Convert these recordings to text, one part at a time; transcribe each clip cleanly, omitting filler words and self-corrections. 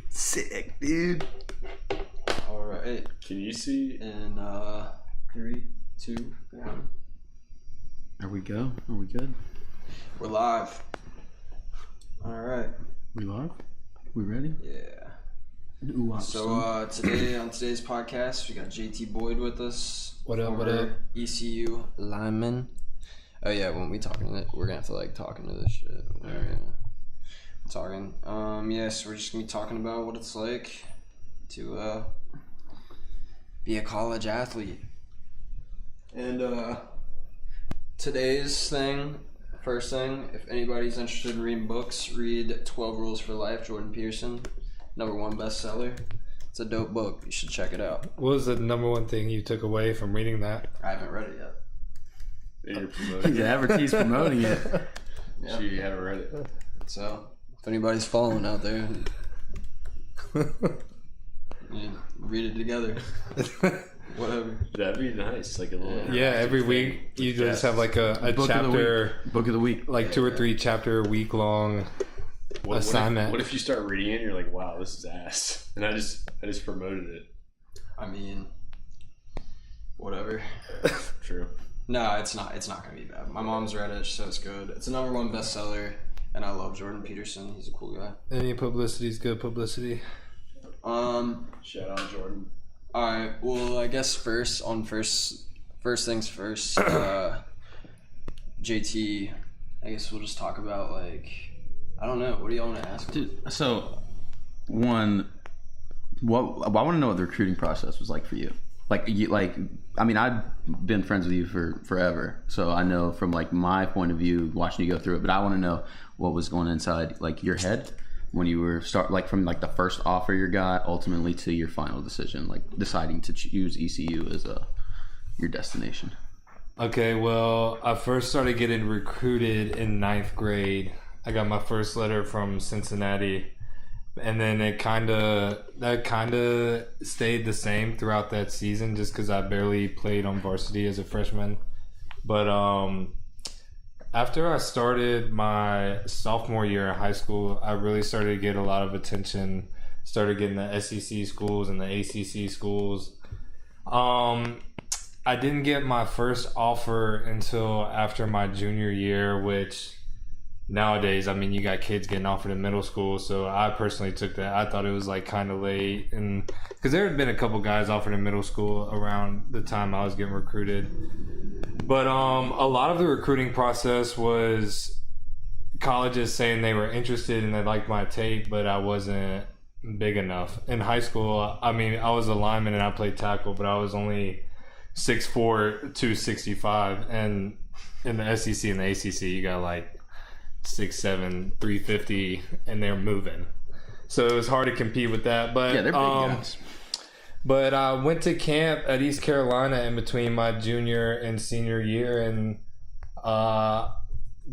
Sick, dude. All right. Can you see? In 3, 2, 1. Are we good? We're live. All right. We live? We ready? Yeah. Ooh, So today on today's podcast, we got JT Boyd with us. What up? What up? ECU Lineman. Oh yeah, when we talking to it, we're gonna have to like talk into this shit. Alright. Talking. Yes, we're just gonna be talking about what it's like to be a college athlete. And today's first thing, if anybody's interested in reading books, read 12 Rules for Life, Jordan Peterson, #1 bestseller. It's a dope book. You should check it out. What was the #1 thing you took away from reading that? I haven't read it yet. You're promoting Yeah, Everty's promoting it. Yeah. You haven't read it. So, if anybody's following out there, yeah, read it together. Whatever. That'd be nice. Like a little. Yeah, every week you just have like a Book chapter, Book of the week. like 2 or 3 chapter week long assignment. What if you start reading it and you're like, wow, this is ass, and I just promoted it. I mean, whatever. True. No, it's not gonna be bad. My mom's read it, so it's good. It's a #1 bestseller, and I love Jordan Peterson. He's a cool guy. Any publicity is good publicity. Shout out Jordan. All right. Well, I guess first things first. JT, I guess we'll just talk about like, I don't know. What do y'all want to ask? Dude, so I want to know what the recruiting process was like for you. I mean, I've been friends with you for forever, so I know from like my point of view, watching you go through it. But I want to know what was going inside like your head when you were from like the first offer you got, ultimately to your final decision, like deciding to choose ECU as your destination. Okay, well, I first started getting recruited in 9th grade. I got my first letter from Cincinnati. And then that kind of stayed the same throughout that season just because I barely played on varsity as a freshman. But after I started my sophomore year in high school, I really started to get a lot of attention. Started getting the SEC schools and the ACC schools. I didn't get my first offer until after my junior year, which... Nowadays, I mean, you got kids getting offered in middle school, so I personally took that. I thought it was like kind of late, and because there had been a couple guys offered in middle school around the time I was getting recruited. But a lot of the recruiting process was colleges saying they were interested and they liked my tape, but I wasn't big enough. In high school, I mean, I was a lineman and I played tackle, but I was only 6'4", 265, and in the SEC and the ACC, you got like 6'7", 350, and they're moving. So it was hard to compete with that. But Yeah, they're big guys. But I went to camp at East Carolina in between my junior and senior year and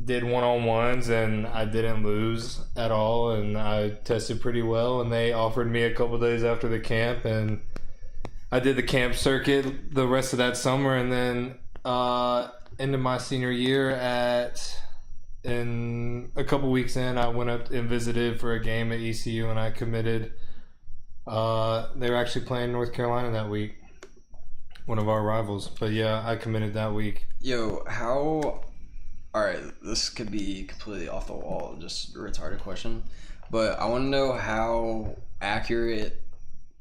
did one-on-ones, and I didn't lose at all, and I tested pretty well, and they offered me a couple days after the camp, and I did the camp circuit the rest of that summer, and then into my senior year and a couple weeks in, I went up and visited for a game at ECU, and I committed. They were actually playing North Carolina that week, one of our rivals. But yeah, I committed that week. Yo, all right, this could be completely off the wall, just a retarded question. But I want to know how accurate.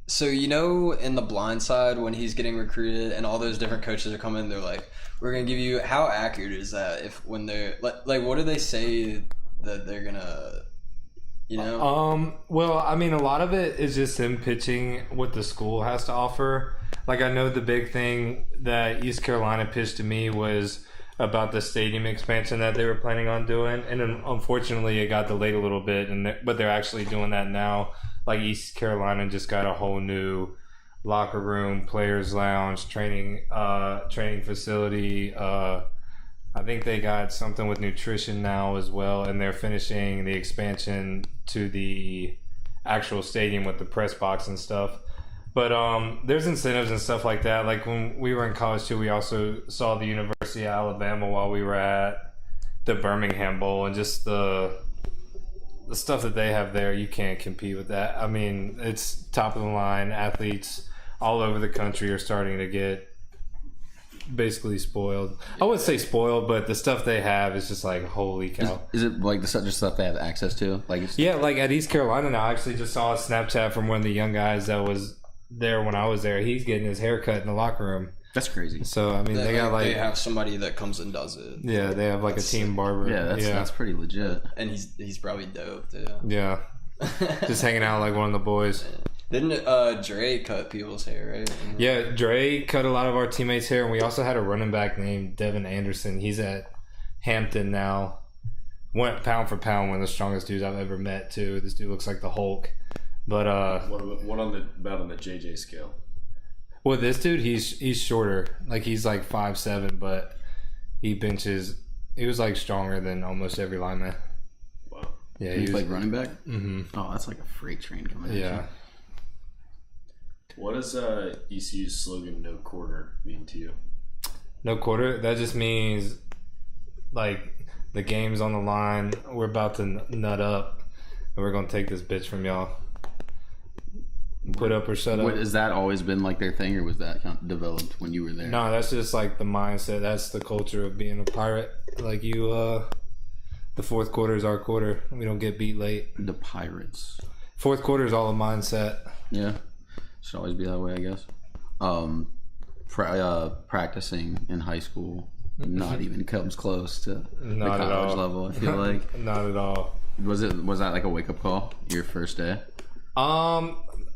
So, you know, in The Blind Side, when he's getting recruited and all those different coaches are coming, they're like, we're going to give you, how accurate is that when they're, like what do they say that they're going to, you know? Well, I mean, a lot of it is just him pitching what the school has to offer. Like, I know the big thing that East Carolina pitched to me was about the stadium expansion that they were planning on doing. And unfortunately, it got delayed a little bit, but they're actually doing that now. Like, East Carolina just got a whole new locker room, players lounge, training facility. I think they got something with nutrition now as well, and they're finishing the expansion to the actual stadium with the press box and stuff. But there's incentives and stuff like that. Like when we were in college too, we also saw the University of Alabama while we were at the Birmingham Bowl, and just the the stuff that they have there, you can't compete with that. I mean, it's top of the line. Athletes all over the country are starting to get basically spoiled. I wouldn't say spoiled, but the stuff they have is just like, holy cow. Is it like the such stuff they have access to? Like, Yeah, like at East Carolina now, I actually just saw a Snapchat from one of the young guys that was there when I was there. He's getting his hair cut in the locker room. that's crazy. So, I mean, they got like... They have somebody that comes and does it. Yeah, they have like a team barber. Yeah, that's pretty legit. And he's probably dope, too. Yeah. Just hanging out like one of the boys. Didn't Dre cut people's hair, right? Yeah, Dre cut a lot of our teammates' hair, and we also had a running back named Devin Anderson. He's at Hampton now. Went pound for pound, one of the strongest dudes I've ever met, too. This dude looks like the Hulk. But What on the JJ scale? well, this dude, he's shorter. Like, he's like 5'7", but he benches. He was like stronger than almost every lineman. Wow. Yeah, He's like running back. Mm-hmm. Oh, that's like a freight train coming. Yeah. What does ECU's slogan "No Quarter" mean to you? No quarter. That just means like the game's on the line. We're about to nut up, and we're gonna take this bitch from y'all. Put up or shut up. Has that always been like their thing, or was that kind of developed when you were there? No, that's just like the mindset. That's the culture of being a pirate. Like the fourth quarter is our quarter. We don't get beat late. The Pirates. Fourth quarter is all a mindset. Yeah, should always be that way, I guess. Practicing in high school, not even comes close to the Not at college all. level. I feel like. Not at all. Was that like a wake up call your first day?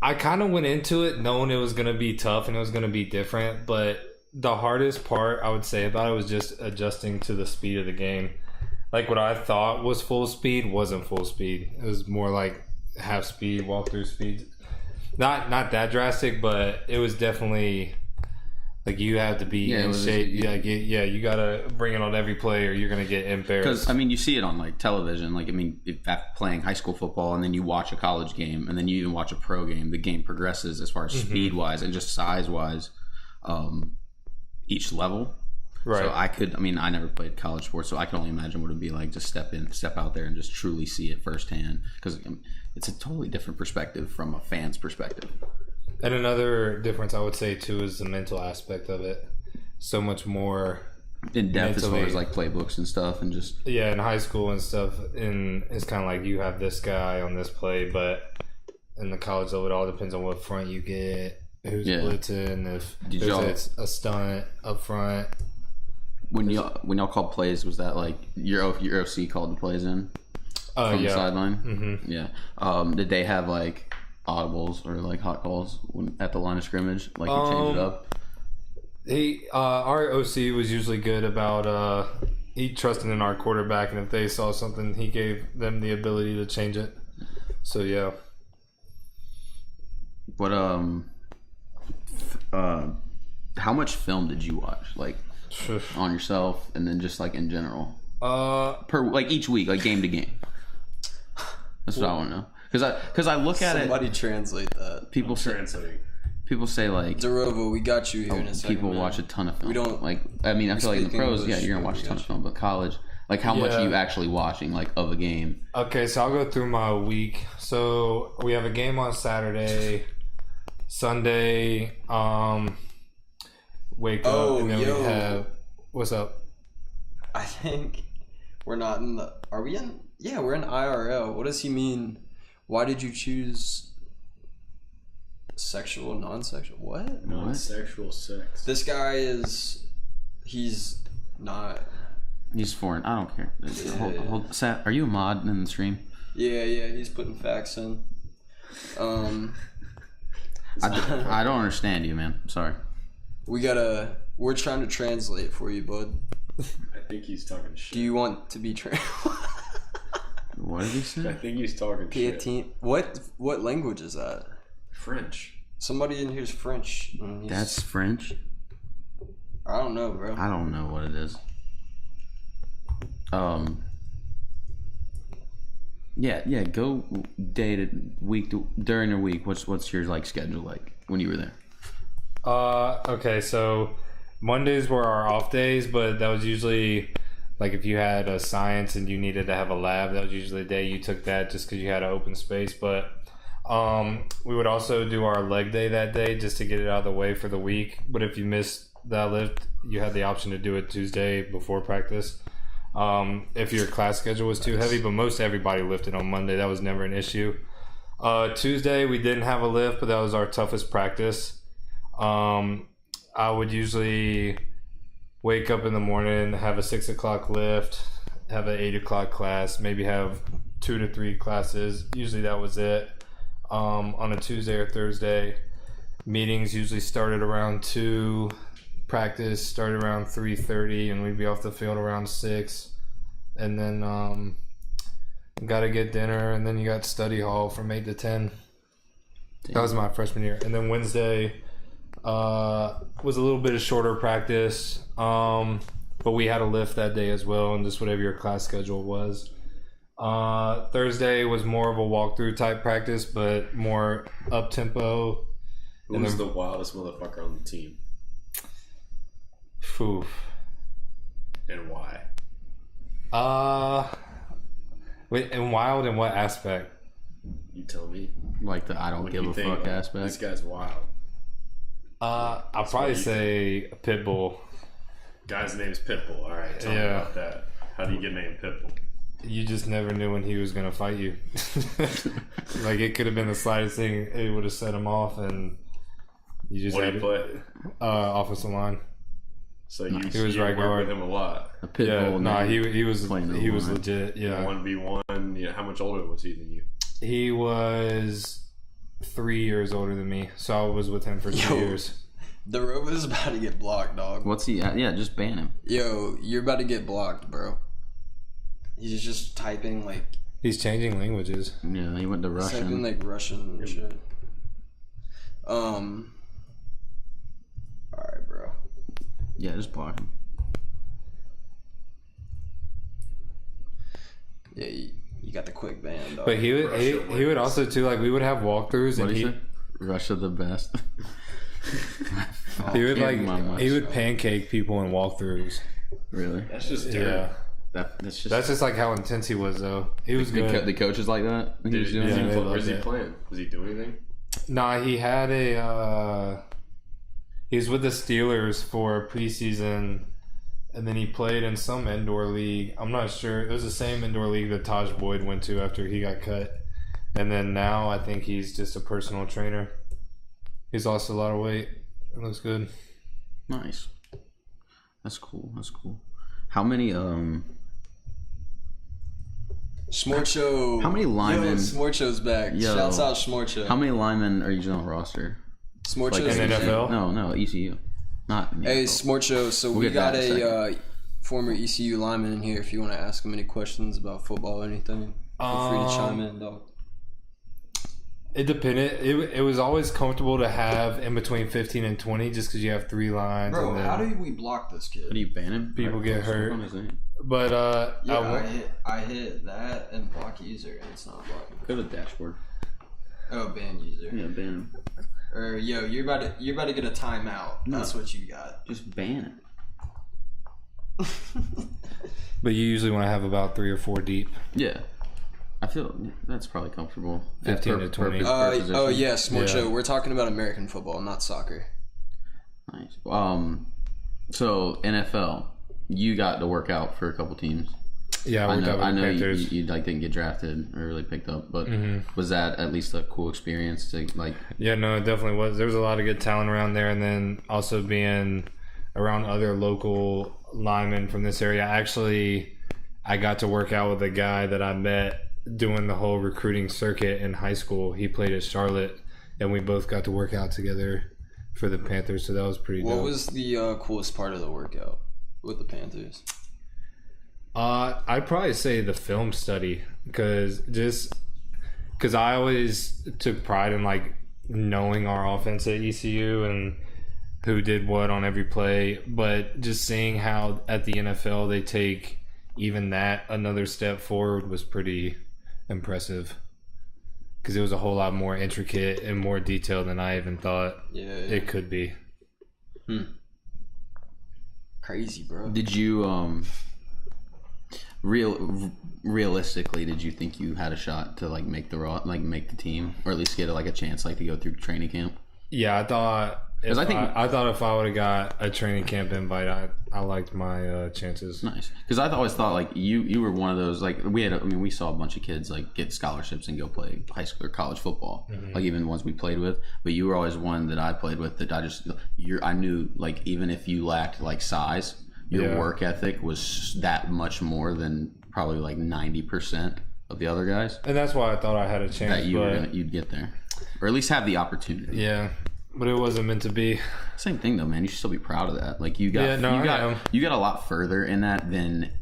I kind of went into it knowing it was going to be tough and it was going to be different, but the hardest part I would say about it was just adjusting to the speed of the game. Like what I thought was full speed wasn't full speed. It was more like half speed, walk through speed. Not that drastic, but it was definitely like you have to be in shape. You got to bring it on every play or you're going to get embarrassed. Because, I mean, you see it on, like, television. Like, I mean, if playing high school football and then you watch a college game and then you even watch a pro game, the game progresses as far as speed-wise and just size-wise each level. Right. So I never played college sports, so I can only imagine what it would be like to step out there and just truly see it firsthand. Because it's a totally different perspective from a fan's perspective. And another difference I would say too is the mental aspect of it. So much more in depth mentally, as far as like playbooks and stuff, and just in high school and stuff. And it's kind of like you have this guy on this play, but in the college level, it all depends on what front you get, who's blitzing, if there's a stunt up front. When y'all called plays, was that like your OC called the plays in from the sideline? Mm-hmm. Yeah. Did they have like audibles or like hot calls at the line of scrimmage? Like you change it up? Our OC was usually good about he trusted in our quarterback, and if they saw something, he gave them the ability to change it. So yeah. But how much film did you watch? Like on yourself, and then just like in general? Per like each week, like game to game. That's what I want to know. Because I look at Somebody translate that. People say like Derovo, we got you here in a second. People man. watch a ton of film. We don't. Like I mean, I feel like in the pros, English, you're gonna watch a ton of film, but college, like how much are you actually watching like of a game? Okay, so I'll go through my week. So we have a game on Saturday, Sunday. Wake up, and then we have. What's up? I think we're not in the. Are we in? Yeah, we're in IRL. What does he mean? Why did you choose sexual, non-sexual? What? Non-sexual sex. This guy is. He's not. He's foreign. I don't care. Yeah. Sat, are you a mod in the stream? Yeah, he's putting facts in. I don't understand you, man. I'm sorry. We're trying to translate for you, bud. I think he's talking shit. Do you want to be What did he say? I think he's talking shit. What language is that? French. Somebody in here's French. That's French? I don't know, bro. I don't know what it is. Yeah. Go day to week during your week. What's your like schedule like when you were there? Okay, so Mondays were our off days, but that was usually Like if you had a science and you needed to have a lab, that was usually the day you took that just because you had an open space. But we would also do our leg day that day just to get it out of the way for the week. But if you missed that lift, you had the option to do it Tuesday before practice. If your class schedule was too heavy, but most everybody lifted on Monday. That was never an issue. Tuesday we didn't have a lift, but that was our toughest practice. I would usually wake up in the morning, have a 6 o'clock lift, have an 8 o'clock class, maybe have 2 to 3 classes. Usually that was it. On a Tuesday or Thursday, meetings usually started around 2. Practice started around 3:30, and we'd be off the field around 6. And then got to get dinner, and then you got study hall from 8 to 10. Damn. That was my freshman year. And then Wednesday was a little bit of shorter practice, but we had a lift that day as well, and just whatever your class schedule was. Thursday was more of a walkthrough type practice, but more up tempo. Who was the wildest motherfucker on the team? Oof. And why? Wait, and wild in what aspect? You tell me. Like the I don't What give do you a think, fuck like, aspect. This guy's wild. I'll probably say Pitbull. Guy's name's Pitbull. All right, tell me about that. How do you get named Pitbull? You just never knew when he was gonna fight you. Like it could have been the slightest thing; it would have set him off, and you just What had did he play? offensive line. So you, He was you right worked guard. with him a lot. A pit Yeah, bull. no, man. he was Playing the line. legit. Yeah, 1v1. Yeah, how much older was he than you? he was 3 years older than me, so I was with him for 2 years. The Rova's about to get blocked, dog. What's he at? Yeah, just ban him. Yo, you're about to get blocked, bro. He's just typing like He's changing languages. Yeah, he went to Russian. typing like Russian and shit. Alright, bro. Yeah, just block him. Yeah, you got the quick ban, dog. But he would also too, like we would have walkthroughs, What and did he say? Russia the best. he would Can't remind he would myself. pancake people in walkthroughs. Really? That's just Yeah, terrible. That's just. that's just like how intense he was, though. He was good. The coaches like that. He was doing Yeah, that? they Where loved was he it. playing? Was he doing anything? Nah, he had a. He was with the Steelers for preseason, and then he played in some indoor league. I'm not sure. It was the same indoor league that Taj Boyd went to after he got cut. And then now I think he's just a personal trainer. He's lost a lot of weight. It looks good. Nice. That's cool. That's cool. How many Smorcho. How many linemen- Yo, Smorcho's back. Yo. Shouts out Smorcho. How many linemen are usually on the roster? Smorcho's Like in NFL? No, ECU. Not in the Hey, NFL. Smorcho. So We'll we get got that in a a former ECU lineman in here. If you want to ask him any questions about football or anything, feel free to chime in, dog. It depended. It was always comfortable to have in between 15 and 20 just because you have 3 lines. Bro, and then, how do we block this kid? What do you ban him? People get hurt. On his name. But I hit that and block user, and it's not blocking. Go to the dashboard. Oh, ban user. Yeah, ban him. Or yo, you're about to get a timeout. No. That's what you got. Just ban but you usually want to have about 3 or 4 deep. him. Yeah. I feel that's probably comfortable. 15 to 20. Oh yeah, Smorcho. Yeah. We're talking about American football, not soccer. Nice. So NFL, you got to work out for a couple teams. Yeah, I worked out with I the know Panthers. you like didn't get drafted or really picked up, but was that at least a cool experience to like? Yeah, no, it definitely was. There was a lot of good talent around there, and then also being around other local linemen from this area. I got to work out with a guy that I met doing the whole recruiting circuit in high school. He played at Charlotte, and we both got to work out together for the Panthers, so that was pretty dope. What was the coolest part of the workout with the Panthers? I'd probably say the film study, because I always took pride in like knowing our offense at ECU and who did what on every play, but just seeing how at the NFL they take even that another step forward was pretty impressive, because it was a whole lot more intricate and more detailed than I even thought it could be. Crazy, bro. Did you realistically, did you think you had a shot to like make the team, or at least get like a chance like to go through training camp? Yeah, I thought if I would have got a training camp invite, I liked my chances. Nice, because I always thought like you were one of those like we saw a bunch of kids like get scholarships and go play high school or college football, like even the ones we played with. But you were always one that I played with that I knew like even if you lacked like size, your work ethic was that much more than probably like 90% of the other guys. And that's why I thought I had a chance. That you'd get there, or at least have the opportunity. Yeah. But it wasn't meant to be. Same thing though, man. You should still be proud of that. Like you got a lot further in that than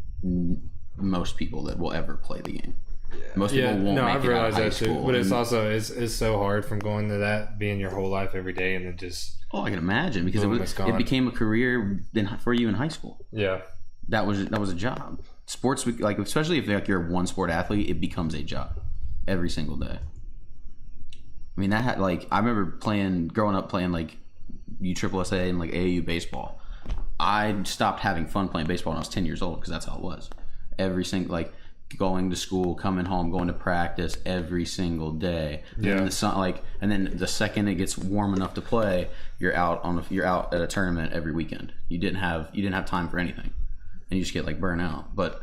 most people that will ever play the game. Yeah. Most people won't make I've it out of realized high that school. too. But it's also it's so hard from going to that, being your whole life every day, and then just. Oh, I can imagine because it became a career for you in high school. Yeah. That was a job. Sports, like especially if like you're a one sport athlete, it becomes a job every single day. I mean, that had like I remember growing up playing like USSSA and like AAU baseball. I stopped having fun playing baseball when I was 10 years old because that's how it was. Every single like going to school, coming home, going to practice every single day. Yeah. And then the second it gets warm enough to play, you're out at a tournament every weekend. You didn't have time for anything, and you just get like burnt out. But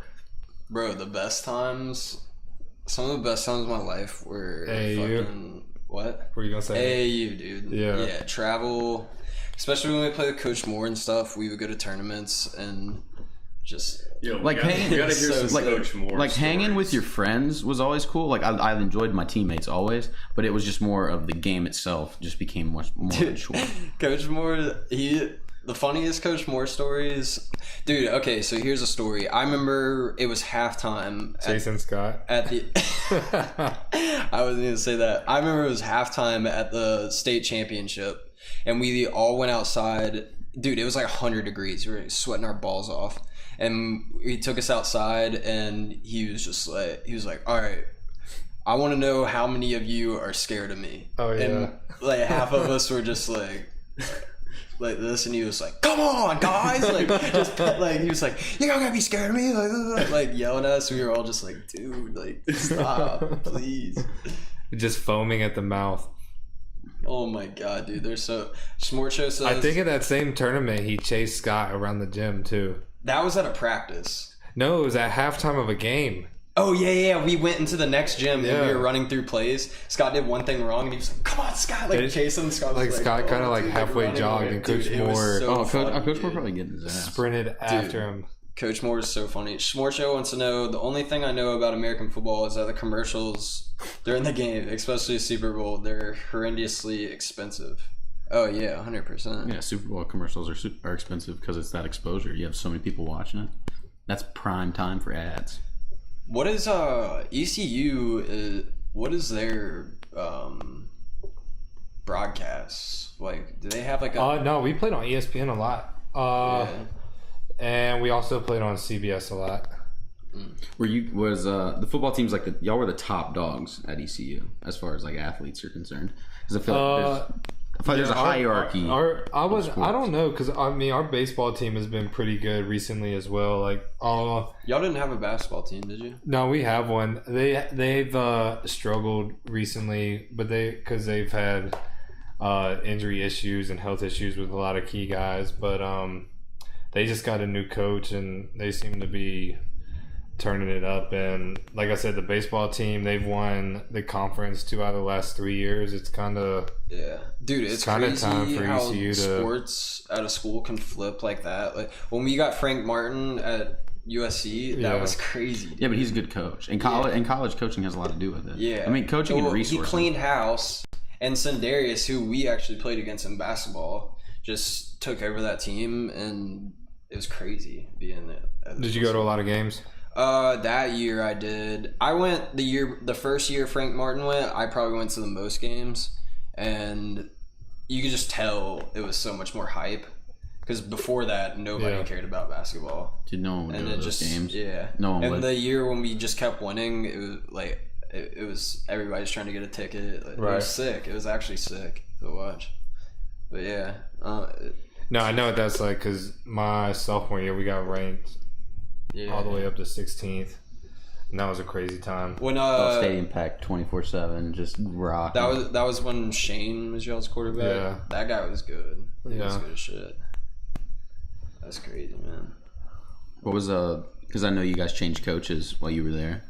bro, some of the best times of my life were fucking. What? What were you gonna say? AAU, dude. Yeah, travel. Especially when we played with Coach Moore and stuff, we would go to tournaments and just like Coach Moore. Like hanging with your friends was always cool. Like I enjoyed my teammates always, but it was just more of the game itself. Just became much more short. Coach Moore, the funniest Coach Moore stories, dude. Okay, so here's a story. I remember it was halftime. Jason Scott. At the, I wasn't gonna say that. I remember it was halftime at the state championship, and we all went outside. Dude, it was like 100 degrees. We were sweating our balls off, and he took us outside, and he was like, "All right, I want to know how many of you are scared of me." Oh yeah. And like half of us were just like this, and he was like, "Come on, guys!" Like just like he was like, "You're not gonna be scared of me!" Like yelling at us. We were all just like, "Dude, like stop, please!" Just foaming at the mouth. Oh my god, dude! They're so. Smorcho says. I think in that same tournament he chased Scott around the gym too. That was at a practice. No, it was at halftime of a game. Oh yeah. We went into the next gym and we were running through plays. Scott did one thing wrong and he was like, "Come on, Scott!" Like chase him. Scott was Scott kind of like halfway jogged and Coach Moore. Coach Moore probably getting his ass. Sprinted after him. Coach Moore is so funny. Smorcho wants to know, the only thing I know about American football is that the commercials during the game, especially Super Bowl, they're horrendously expensive. Oh yeah, 100%. Yeah, Super Bowl commercials are expensive because it's that exposure. You have so many people watching it. That's prime time for ads. What is ECU? What is their broadcasts like? Do they have like a? No, we played on ESPN a lot. And we also played on CBS a lot. The football teams like y'all were the top dogs at ECU as far as like athletes are concerned? Because I feel like there's a hierarchy. I don't know, because I mean our baseball team has been pretty good recently as well. Like y'all didn't have a basketball team, did you? No, we have one. They've struggled recently, but because they've had injury issues and health issues with a lot of key guys, but they just got a new coach and they seem to be turning it up. And like I said, the baseball team, they've won the conference 2 out of the last 3 years. It's kind of dude, it's kind of time for how ECU sports at a school can flip like that. Like when we got Frank Martin at USC, that was crazy, dude. Yeah, but he's a good coach, and college coaching has a lot to do with it. Yeah, I mean coaching and resources. He cleaned house, and Sendarius, who we actually played against in basketball, just took over that team, and it was crazy being there. Did you go to a lot of games? That year I did. I went the first year Frank Martin went, I probably went to the most games, and you could just tell it was so much more hype. Because before that, nobody cared about basketball. Did no one go to those games? Yeah. No one would. The year when we just kept winning, it was like it was everybody's trying to get a ticket. It was sick. It was actually sick to watch. But yeah. No, I know what that's like, because my sophomore year we got ranked all the way up to 16th. And that was a crazy time. When stadium packed 24/7, just rock. that was when Shane was y'all's quarterback. Yeah. That guy was good. He was Yeah. good as shit. That's crazy, man. What was because I know you guys changed coaches while you were there.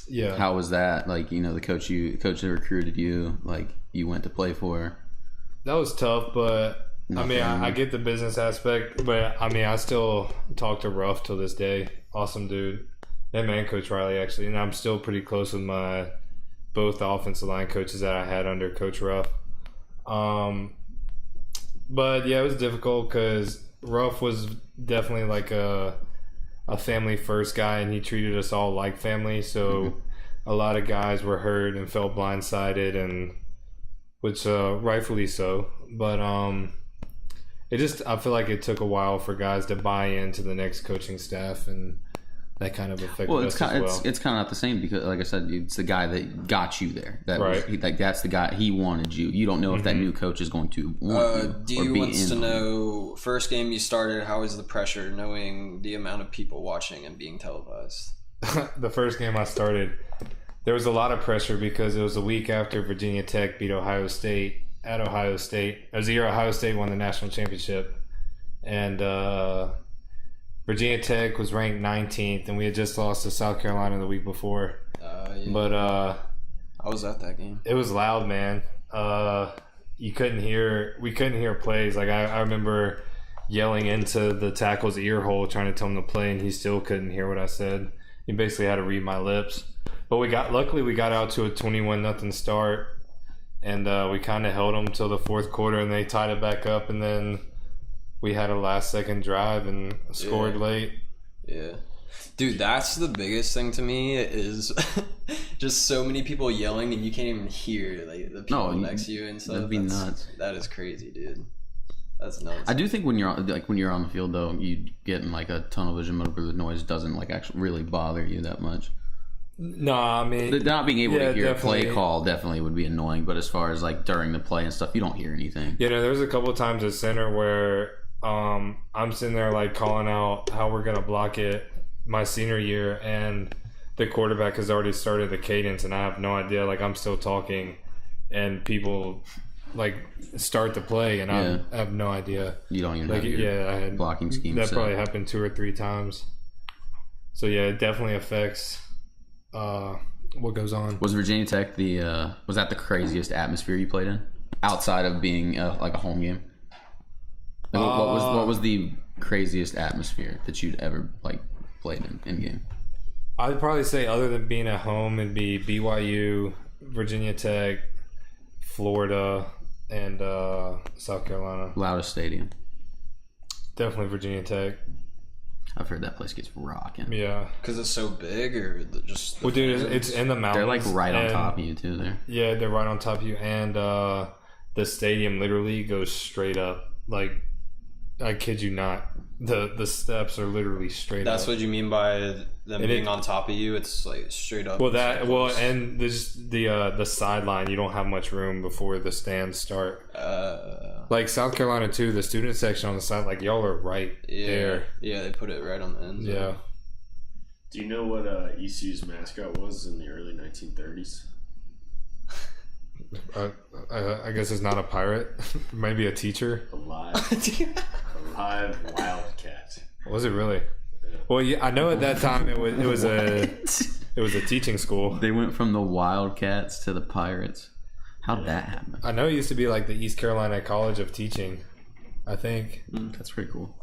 Yeah. How was that? Like, you know, the coach that recruited you, like you went to play for. That was tough, but I mean, I get the business aspect, but I mean, I still talk to Ruff till this day. Awesome dude. Him and Coach Riley, actually. And I'm still pretty close with both the offensive line coaches that I had under Coach Ruff. But yeah, it was difficult because Ruff was definitely like a family first guy, and he treated us all like family. So a lot of guys were hurt and felt blindsided, and which rightfully so. But I feel like it took a while for guys to buy into the next coaching staff, and that kind of affected us as well. It's kind of not the same because, like I said, it's the guy that got you there. That's the guy. He wanted you. You don't know if that new coach is going to want you. Wants to know, first game you started, how was the pressure knowing the amount of people watching and being televised? The first game I started, there was a lot of pressure because it was a week after Virginia Tech beat Ohio State at Ohio State. It was the year Ohio State won the national championship. And Virginia Tech was ranked 19th, and we had just lost to South Carolina the week before. Yeah. But I was at that game. It was loud, man. We couldn't hear plays. Like I remember yelling into the tackle's ear hole trying to tell him to play, and he still couldn't hear what I said. He basically had to read my lips. But luckily we got out to a 21-0 start, and we kind of held them till the fourth quarter, and they tied it back up, and then we had a last-second drive and scored late. Yeah. Dude, that's the biggest thing to me is just so many people yelling and you can't even hear like the people next to you and stuff. That'd be nuts. That is crazy, dude. That's nuts. I do think when you're on the field though, you getting like a tunnel vision mode where the noise doesn't like actually really bother you that much. No, I mean, not being able to hear definitely. a play call definitely would be annoying. But as far as like during the play and stuff, you don't hear anything. You know, there's a couple times at center where I'm sitting there like calling out how we're gonna block it my senior year, and the quarterback has already started the cadence, and I have no idea. Like I'm still talking, and people like start the play, and I have no idea. You don't even like have your I had blocking scheme. That probably happened 2 or 3 times. So yeah, it definitely affects what goes on. Was Virginia Tech was that the craziest atmosphere you played in outside of being like a home game? Like, what was the craziest atmosphere that you'd ever like played in game? I'd probably say, other than being at home, it'd be BYU, Virginia Tech, Florida, and South Carolina. Loudest stadium. Definitely Virginia Tech. I've heard that place gets rocking. Yeah, because it's so big, or just well, dude, it's in the mountains. They're like right on top of you too. There. Yeah, they're right on top of you, and the stadium literally goes straight up. Like, I kid you not, the steps are literally straight up. That's what you mean by them being on top of you? It's like straight up. And there's the sideline. You don't have much room before the stands start. Like South Carolina too, the student section on the side, like y'all are right there. Yeah, they put it right on the end. Yeah. Do you know what ECU's mascot was in the early 1930s? I guess it's not a pirate. Maybe a teacher. A live wildcat. Was it really? Well, yeah, I know at that time it was a teaching school. They went from the Wildcats to the Pirates. How'd that happen? I know it used to be like the East Carolina College of Teaching, I think. That's pretty cool.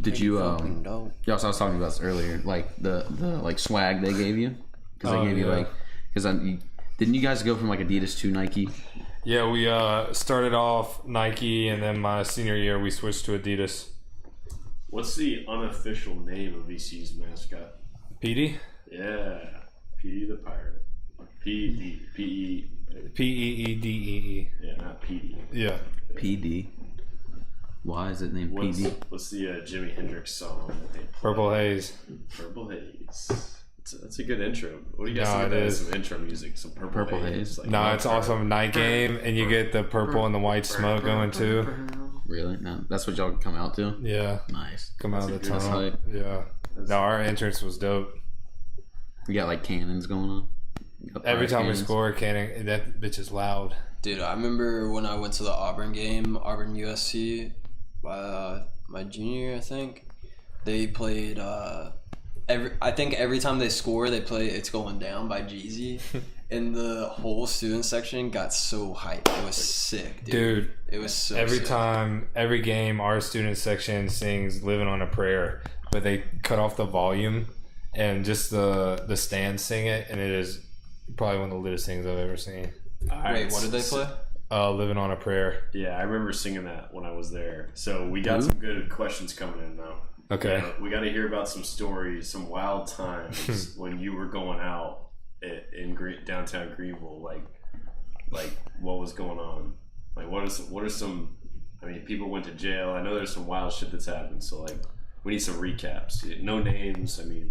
Did you yeah, so I was talking about this earlier, like the like swag they gave you, because they gave you like, because didn't you guys go from like Adidas to Nike? Yeah, we started off Nike, and then my senior year we switched to Adidas. What's the unofficial name of ECU's mascot? Petey? Yeah, Petey the Pirate. P-E-E. P-E-E-D-E-E. Yeah, not Petey. Yeah. PD. Why is it named PD? What's the Jimi Hendrix song that they play? Purple Haze. Purple Haze. That's a good intro. What do you guys think it about is. some intro music? Some Purple Haze. Haze. Like, No, it's awesome. Night game, and you get the purple and the white smoke going too. Really? No, that's what y'all come out to. Yeah, Nice. come out of the That's tunnel. hype. Yeah. No, our entrance was dope. We got like cannons going on. Every time cannons. we score, cannon, that bitch is loud. Dude, I remember when I went to the Auburn game, Auburn USC, my junior year, I think. They played. I think every time they score, they play "It's Going Down" by Jeezy, and the whole student section got so hyped. It was sick, dude. It was so Every sick. time, every game, our student section sings "Living on a Prayer," but they cut off the volume and just the stands sing it, and it is probably one of the latest things I've ever seen. Wait, what did they play? "Living on a Prayer." Yeah, I remember singing that when I was there. So we got some good questions coming in now. Okay. We got to hear about some stories, some wild times when you were going out in downtown Greenville. Like what was going on? Like what are some? I mean, people went to jail. I know there's some wild shit that's happened. So like, we need some recaps. No names. I mean.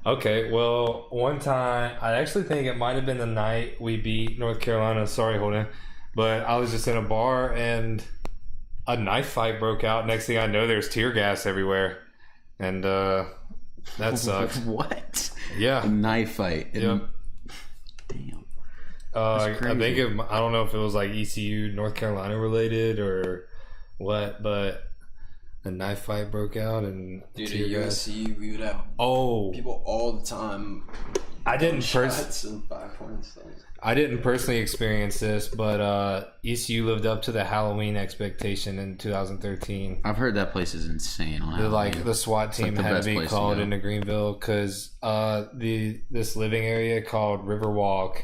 Okay, well, one time, I actually think it might have been the night we beat North Carolina. Sorry, Holden. But I was just in a bar and a knife fight broke out. Next thing I know, there's tear gas everywhere. And that sucks. What? Yeah. A knife fight. Yep. Damn. I think I don't know if it was like ECU North Carolina related or what, but a knife fight broke out and Dude, tear at gas. USC, we would have people all the time. I didn't shots and 5 points. I didn't personally experience this, but ECU lived up to the Halloween expectation in 2013. I've heard that place is insane. On Halloween. The SWAT team the had to best be place to called go. into Greenville because this living area called Riverwalk,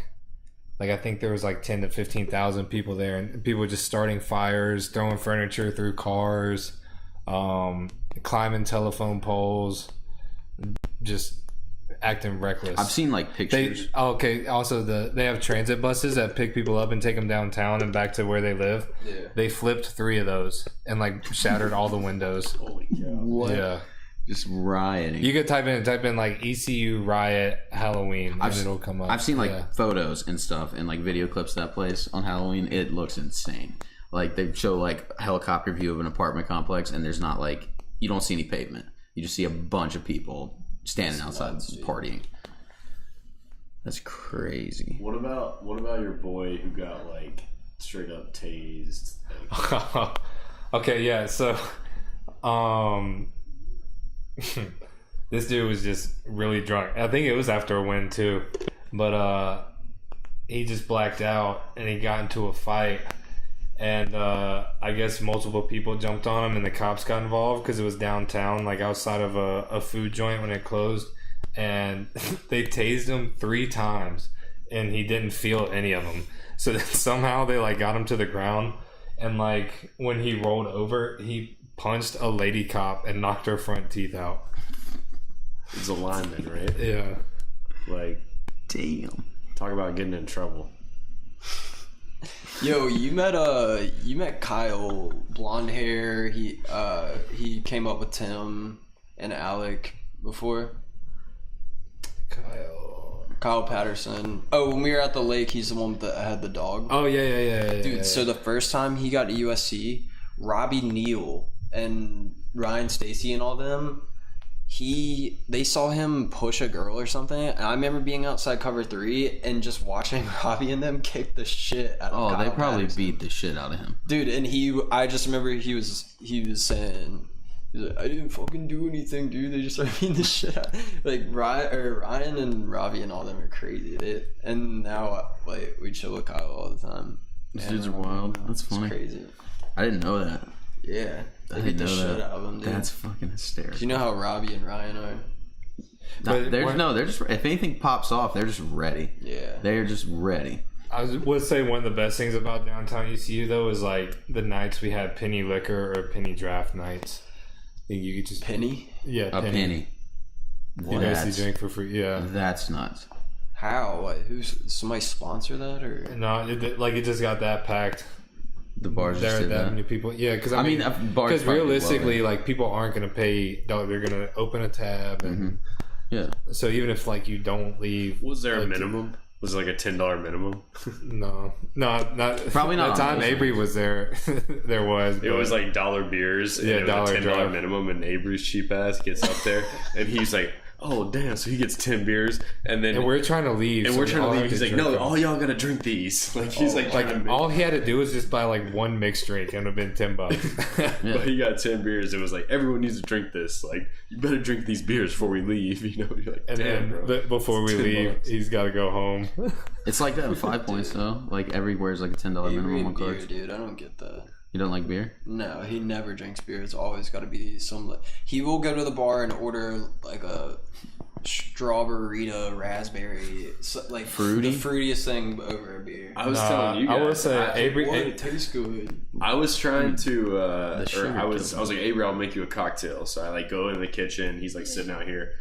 like I think there was like 10 to 15,000 people there, and people were just starting fires, throwing furniture through cars, climbing telephone poles, just acting reckless. I've seen like pictures. Also, they have transit buses that pick people up and take them downtown and back to where they live. Yeah. They flipped 3 of those and like shattered all the windows. Holy cow! What? Yeah, Just rioting. you could type in like ECU riot Halloween and it'll come up. I've seen like photos and stuff and like video clips of that place on Halloween. It looks insane. Like they show like a helicopter view of an apartment complex, and there's not like, you don't see any pavement. You just see a bunch of people standing outside partying. That's crazy. What about your boy who got like straight up tased? Okay, yeah. So, this dude was just really drunk. I think it was after a win too, but he just blacked out and he got into a fight. And I guess multiple people jumped on him and the cops got involved because it was downtown, like outside of a food joint when it closed. And they tased him 3 times and he didn't feel any of them. So then somehow they like got him to the ground. And like when he rolled over, he punched a lady cop and knocked her front teeth out. It's a lineman, right? Yeah. Like, Damn. talk about getting in trouble. Yo, you met Kyle, blonde hair. He came up with Tim and Alec before. Kyle Patterson. Oh, when we were at the lake, he's the one that had the dog. Oh yeah. Dude, so the first time he got to USC, Robbie Neal and Ryan Stacy and all them, they saw him push a girl or something, and I remember being outside cover 3 and just watching Robbie and them kick the shit out of Oh, Kyle they probably Patterson. beat the shit out of him. Dude, and I just remember he was saying, he's like, I didn't fucking do anything, dude. They just started beating the shit out. Like Ryan and Robbie and all them are crazy. And now like we chill with Kyle all the time. These dudes are wild. That's funny. It's crazy. I didn't know that. Yeah, they I beat didn't the know shit that. out of them, dude. That's fucking hysterical. Do you know how Robbie and Ryan are? They're just, if anything pops off, they're just ready. Yeah. They're just ready. I would say one of the best things about downtown ECU though is like the nights we had penny liquor or penny draft nights. You could just Penny? Yeah, A penny. You basically drink for free. Yeah. That's nuts. How? Like, who's somebody sponsor that or? No, it just got that packed. The bars There just are did that that. many people. Yeah, because I mean, mean, bars because probably realistically, love like people aren't going to pay. Dog, they're going to open a tab, and Yeah. so even if like you don't leave, Was there a like, minimum? Was it like a $10 minimum? No, not Probably not The on time those Avery was there, there was. It was like dollar beers. And Yeah, it was dollar a $10 drive. minimum, and Avery's cheap ass gets up there, and he's like, "Oh damn!" So he gets 10 beers, and then And we're trying to leave. and so we're we trying to all leave. have He's like, drink "No, them. all y'all gotta drink these." Like he's like trying to Like make- all he had to do was just buy like one mixed drink, and it would have been $10. Yeah. But he got 10 beers. It was like, everyone needs to drink this. Like, you better drink these beers before we leave. You know, you're like, And damn, then bro. before we It's leave, $10. he's got to go home. It's like that in 5 Points though. Like everywhere's like a $10 Avery minimum on and beer, cards. dude. I don't get that. You don't like beer? No, he never drinks beer. It's always got to be some. He will go to the bar and order like a strawberry raspberry, like Fruity? the fruitiest thing over a beer. I was telling you guys. I will say Avery. What? It tastes good. I was trying to, sugar I was kills like, Avery, I'll make you a cocktail. So I like go in the kitchen. He's like sitting out here.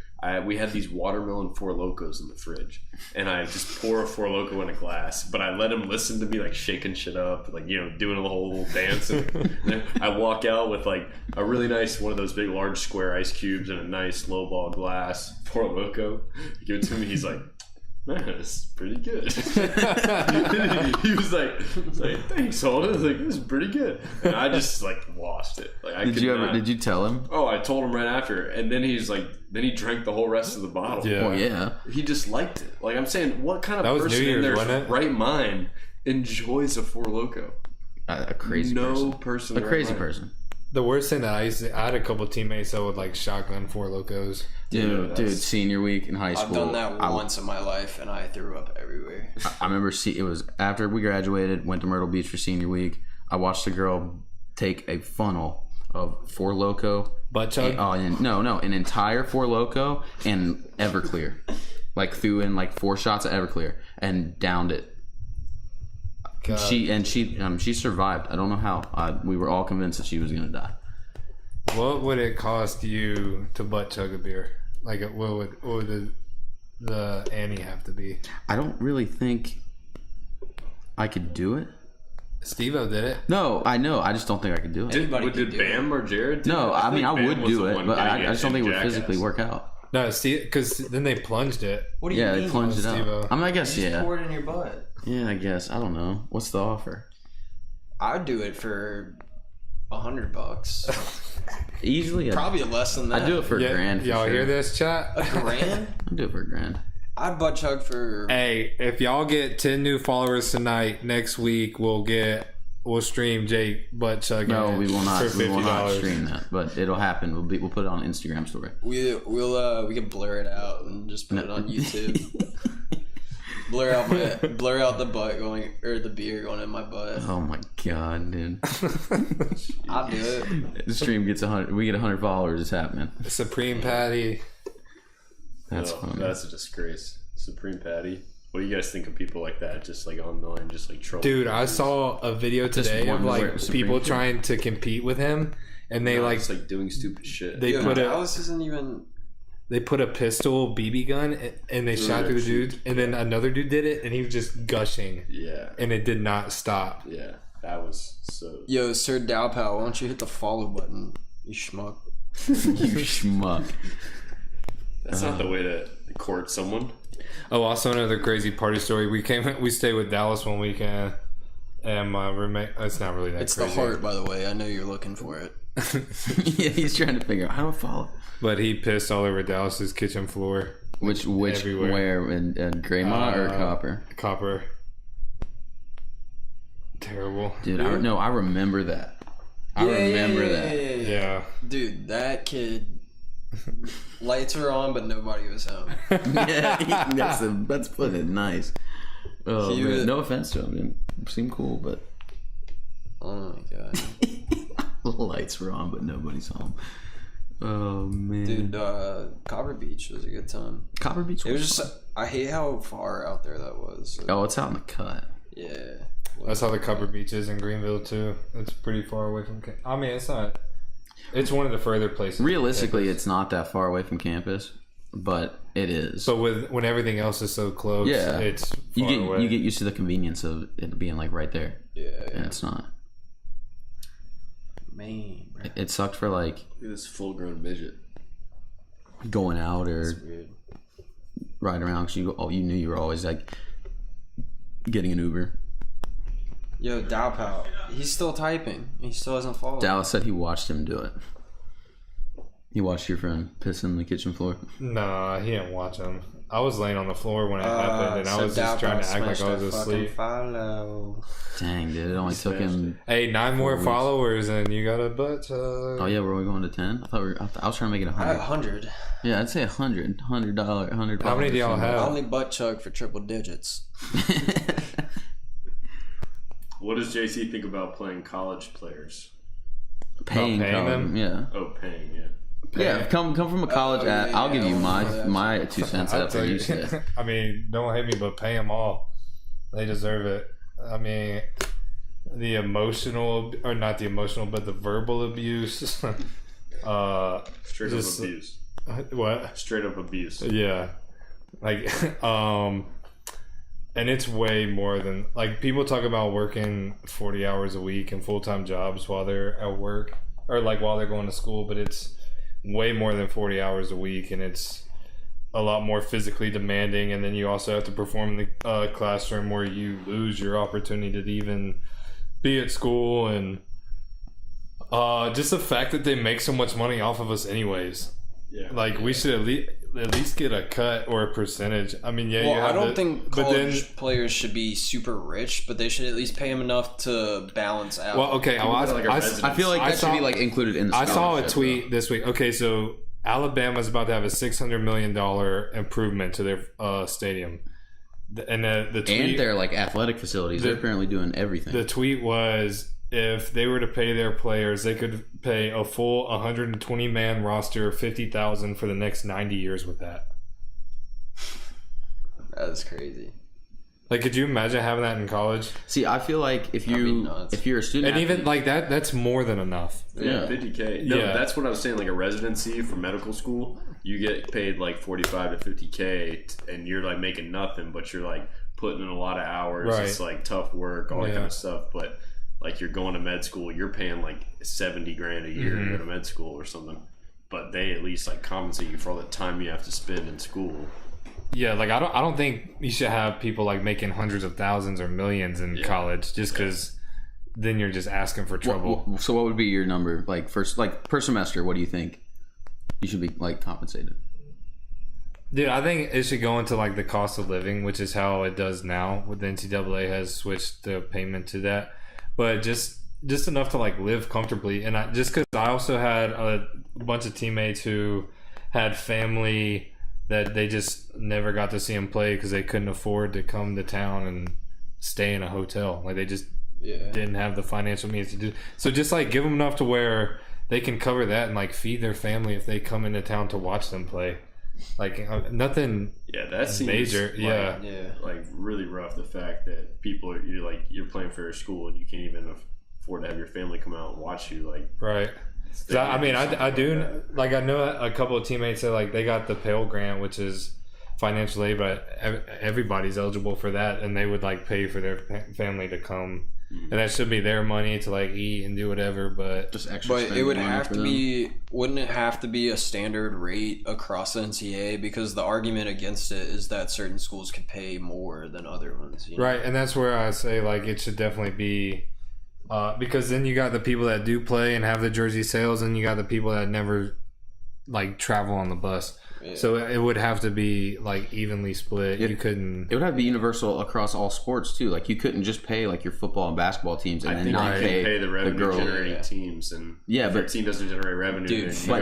We had these watermelon Four Locos in the fridge, and I just pour a Four Loco in a glass. But I let him listen to me like shaking shit up, like doing a whole little dance. And then I walk out with like a really nice one of those big large square ice cubes and a nice low ball glass Four Loco. Give it to me. He's like, "Man, it's pretty good." he was like, "Thanks, Holden." I was like, "This is pretty good," and I just like lost it. Like, Did you tell him? Oh, I told him right after, and then he's like, then he drank the whole rest of the bottle. Yeah. Well, yeah. He just liked it. Like I'm saying, what kind That of was person New Year's, in their wasn't it? right mind enjoys a Four Loco? A crazy No person. person. A in their crazy right mind. person. The worst thing that I had a couple teammates that would like shotgun Four Locos. Dude, senior week in high school. I've done that I- once in my life, and I threw up everywhere. I remember it was after we graduated, went to Myrtle Beach for senior week. I watched a girl take a funnel of Four Loco. Butt chug? An entire Four Loco and Everclear. Like threw in like 4 shots of Everclear and downed it. God. She survived. I don't know how. We were all convinced that she was gonna die. What would it cost you to butt chug a beer? Like, what would the ante have to be? I don't really think I could do it. Steve-O did it. No, I know. I just don't think I could do it. Anybody Did can do Bam or Jared? do No, it? I mean I think Bam would was do the it, one but getting I just don't think it would Jackass. physically work out. No, Steve, because then they plunged it. What do you Yeah, mean? they plunged it out. Steve-O. I mean, I guess You just yeah. pour it in your butt. Yeah, I guess. I don't know. What's the offer? I'd do it for $100. Easily, Probably less than that. I do it for a grand. For Y'all sure. hear this, chat? a grand. I do it for a grand. I'd butt chug for. Hey, if y'all get 10 new followers tonight, next week we'll stream Jake butt chugging. No, we will not. For We will not $50. stream that, but it'll happen. We'll put it on Instagram story. We can blur it out and just put it on YouTube. blur out the butt going or the beer going in my butt. Oh my god, dude! I'll do it. The stream gets 100. We get 100 followers. It's happening. Supreme Patty. That's Oh, funny. That's a disgrace. Supreme Patty. What do you guys think of people like that? Just like online, just like trolling. Dude, I saw a video today one of where like Supreme people Court. trying to compete with him, and they like It's like doing stupid shit. they Yo, put a Dallas isn't even. they put a pistol BB gun and they shot through the dude, and then another dude did it, and he was just gushing, Yeah, and it did not stop. yeah. That was so. Yo, Sir Dowpal, why don't you hit the follow button? You schmuck. You schmuck. That's not the way to court someone. Oh, also another crazy party story. We stayed with Dallas one weekend, and my roommate. It's not really that It's crazy. the heart, by the way. I know you're looking for it. Yeah, he's trying to figure out how to follow. But he pissed all over Dallas's kitchen floor. Which Everywhere. where in Greymont or Copper? Copper. Terrible. Dude, I remember that. I remember that. Yeah. Dude, that kid. Lights were on, but nobody was home. Yeah, that's putting it nice. Oh, He man. was- No offense to him, man. Seemed cool, but Oh my god. the lights were on, but nobody's home. Oh man, Dude, Copper Beach was a good time. Copper Beach. It was just, I hate how far out there that was. Oh, it's out in the cut. Yeah. That's how the Copper Beach is in Greenville too. It's pretty far away from. I mean, it's not. It's one of the further places. Realistically, it's not that far away from campus, but it is. So when everything else is so close, Yeah. it's far you away. get used to the convenience of it being like right there, Yeah. and it's not. Man, bro. It sucked for like Look at this full-grown midget. going out or Weird. riding around because you knew you were always like getting an Uber. Yo, Dowpow, he's still typing. He still hasn't followed. Dallas said he watched him do it. He watched your friend piss in the kitchen floor. Nah, he didn't watch him. I was laying on the floor when it happened, and I was just trying to act like I was asleep. Follow. Dang, dude, it only took him. Hey, 9 more weeks. followers, and you got a butt tug. Oh yeah, were we going to 10? I was trying to make it 100. 100. Yeah, I'd say $100. $100. How many do y'all have? Only butt chug for triple digits. What does JC think about playing college players? Paying them? Yeah. Oh, paying, yeah. Yeah, come from a college. I'll give you my 2 cents I'll after tell you say. I mean, don't hate me, but pay them all. They deserve it. I mean, the emotional, or not the emotional, but the verbal abuse. Straight up abuse. What? Straight up abuse. Yeah. Like, and it's way more than, like, people talk about working 40 hours a week and full-time jobs while they're at work, or like while they're going to school, but it's way more than 40 hours a week, and it's a lot more physically demanding, and then you also have to perform in the classroom where you lose your opportunity to even be at school, and just the fact that they make so much money off of us anyways. Yeah. Like, we should at least get a cut or a percentage. I mean, yeah, Well, you have I don't think but college players should be super rich, but they should at least pay them enough to balance out. Well, okay, I feel like that should be like included in the I saw a scholarship, tweet this week. Okay, so Alabama's about to have a $600 million improvement to their stadium. And the tweet, and their like athletic facilities. They're apparently doing everything. the tweet was, if they were to pay their players, they could pay a full 120-man roster $50,000 for the next 90 years with that. That is crazy. Like, could you imagine having that in college? See, I feel like if you're a student, And even like that's more than enough. Yeah, 50K. No, Yeah. that's what I was saying. Like a residency for medical school, you get paid like 45 to 50K, and you're like making nothing, but you're like putting in a lot of hours. Right. It's like tough work, all that Yeah. kind of stuff. But like you're going to med school, you're paying like 70 grand a year to go to med school or something. But they at least like compensate you for all the time you have to spend in school. Yeah, like I don't think you should have people like making hundreds of thousands or millions in college just because then you're just asking for trouble. So what would be your number? Like first, like per semester, what do you think you should be like compensated? Dude, I think it should go into like the cost of living, which is how it does now. With the NCAA has switched the payment to that, but just enough to like live comfortably. And just because I also had a bunch of teammates who had family that they just never got to see him play because they couldn't afford to come to town and stay in a hotel. Like, they just didn't have the financial means to do. So just like give them enough to where they can cover that and like feed their family if they come into town to watch them play. Like nothing. Yeah, that seems major. Like really rough. The fact that people you're playing for a school and you can't even afford to have your family come out and watch you. Like, right. So, I mean, I do, like, I know a couple of teammates that, like, they got the Pell Grant, which is financial aid, but everybody's eligible for that, and they would, like, pay for their family to come. And that should be their money to, like, eat and do whatever, but... Just extra. But it would have to be... Wouldn't it have to be a standard rate across the NCAA? Because the argument against it is that certain schools could pay more than other ones. You know? Right, and that's where I say, like, it should definitely be... because then you got the people that do play and have the jersey sales, and you got the people that never like travel on the bus. Yeah. So it would have to be like evenly split. You couldn't. It would have to be universal across all sports too. Like you couldn't just pay like your football and basketball teams and then not pay the revenue generating teams. And if your team doesn't generate revenue, that's how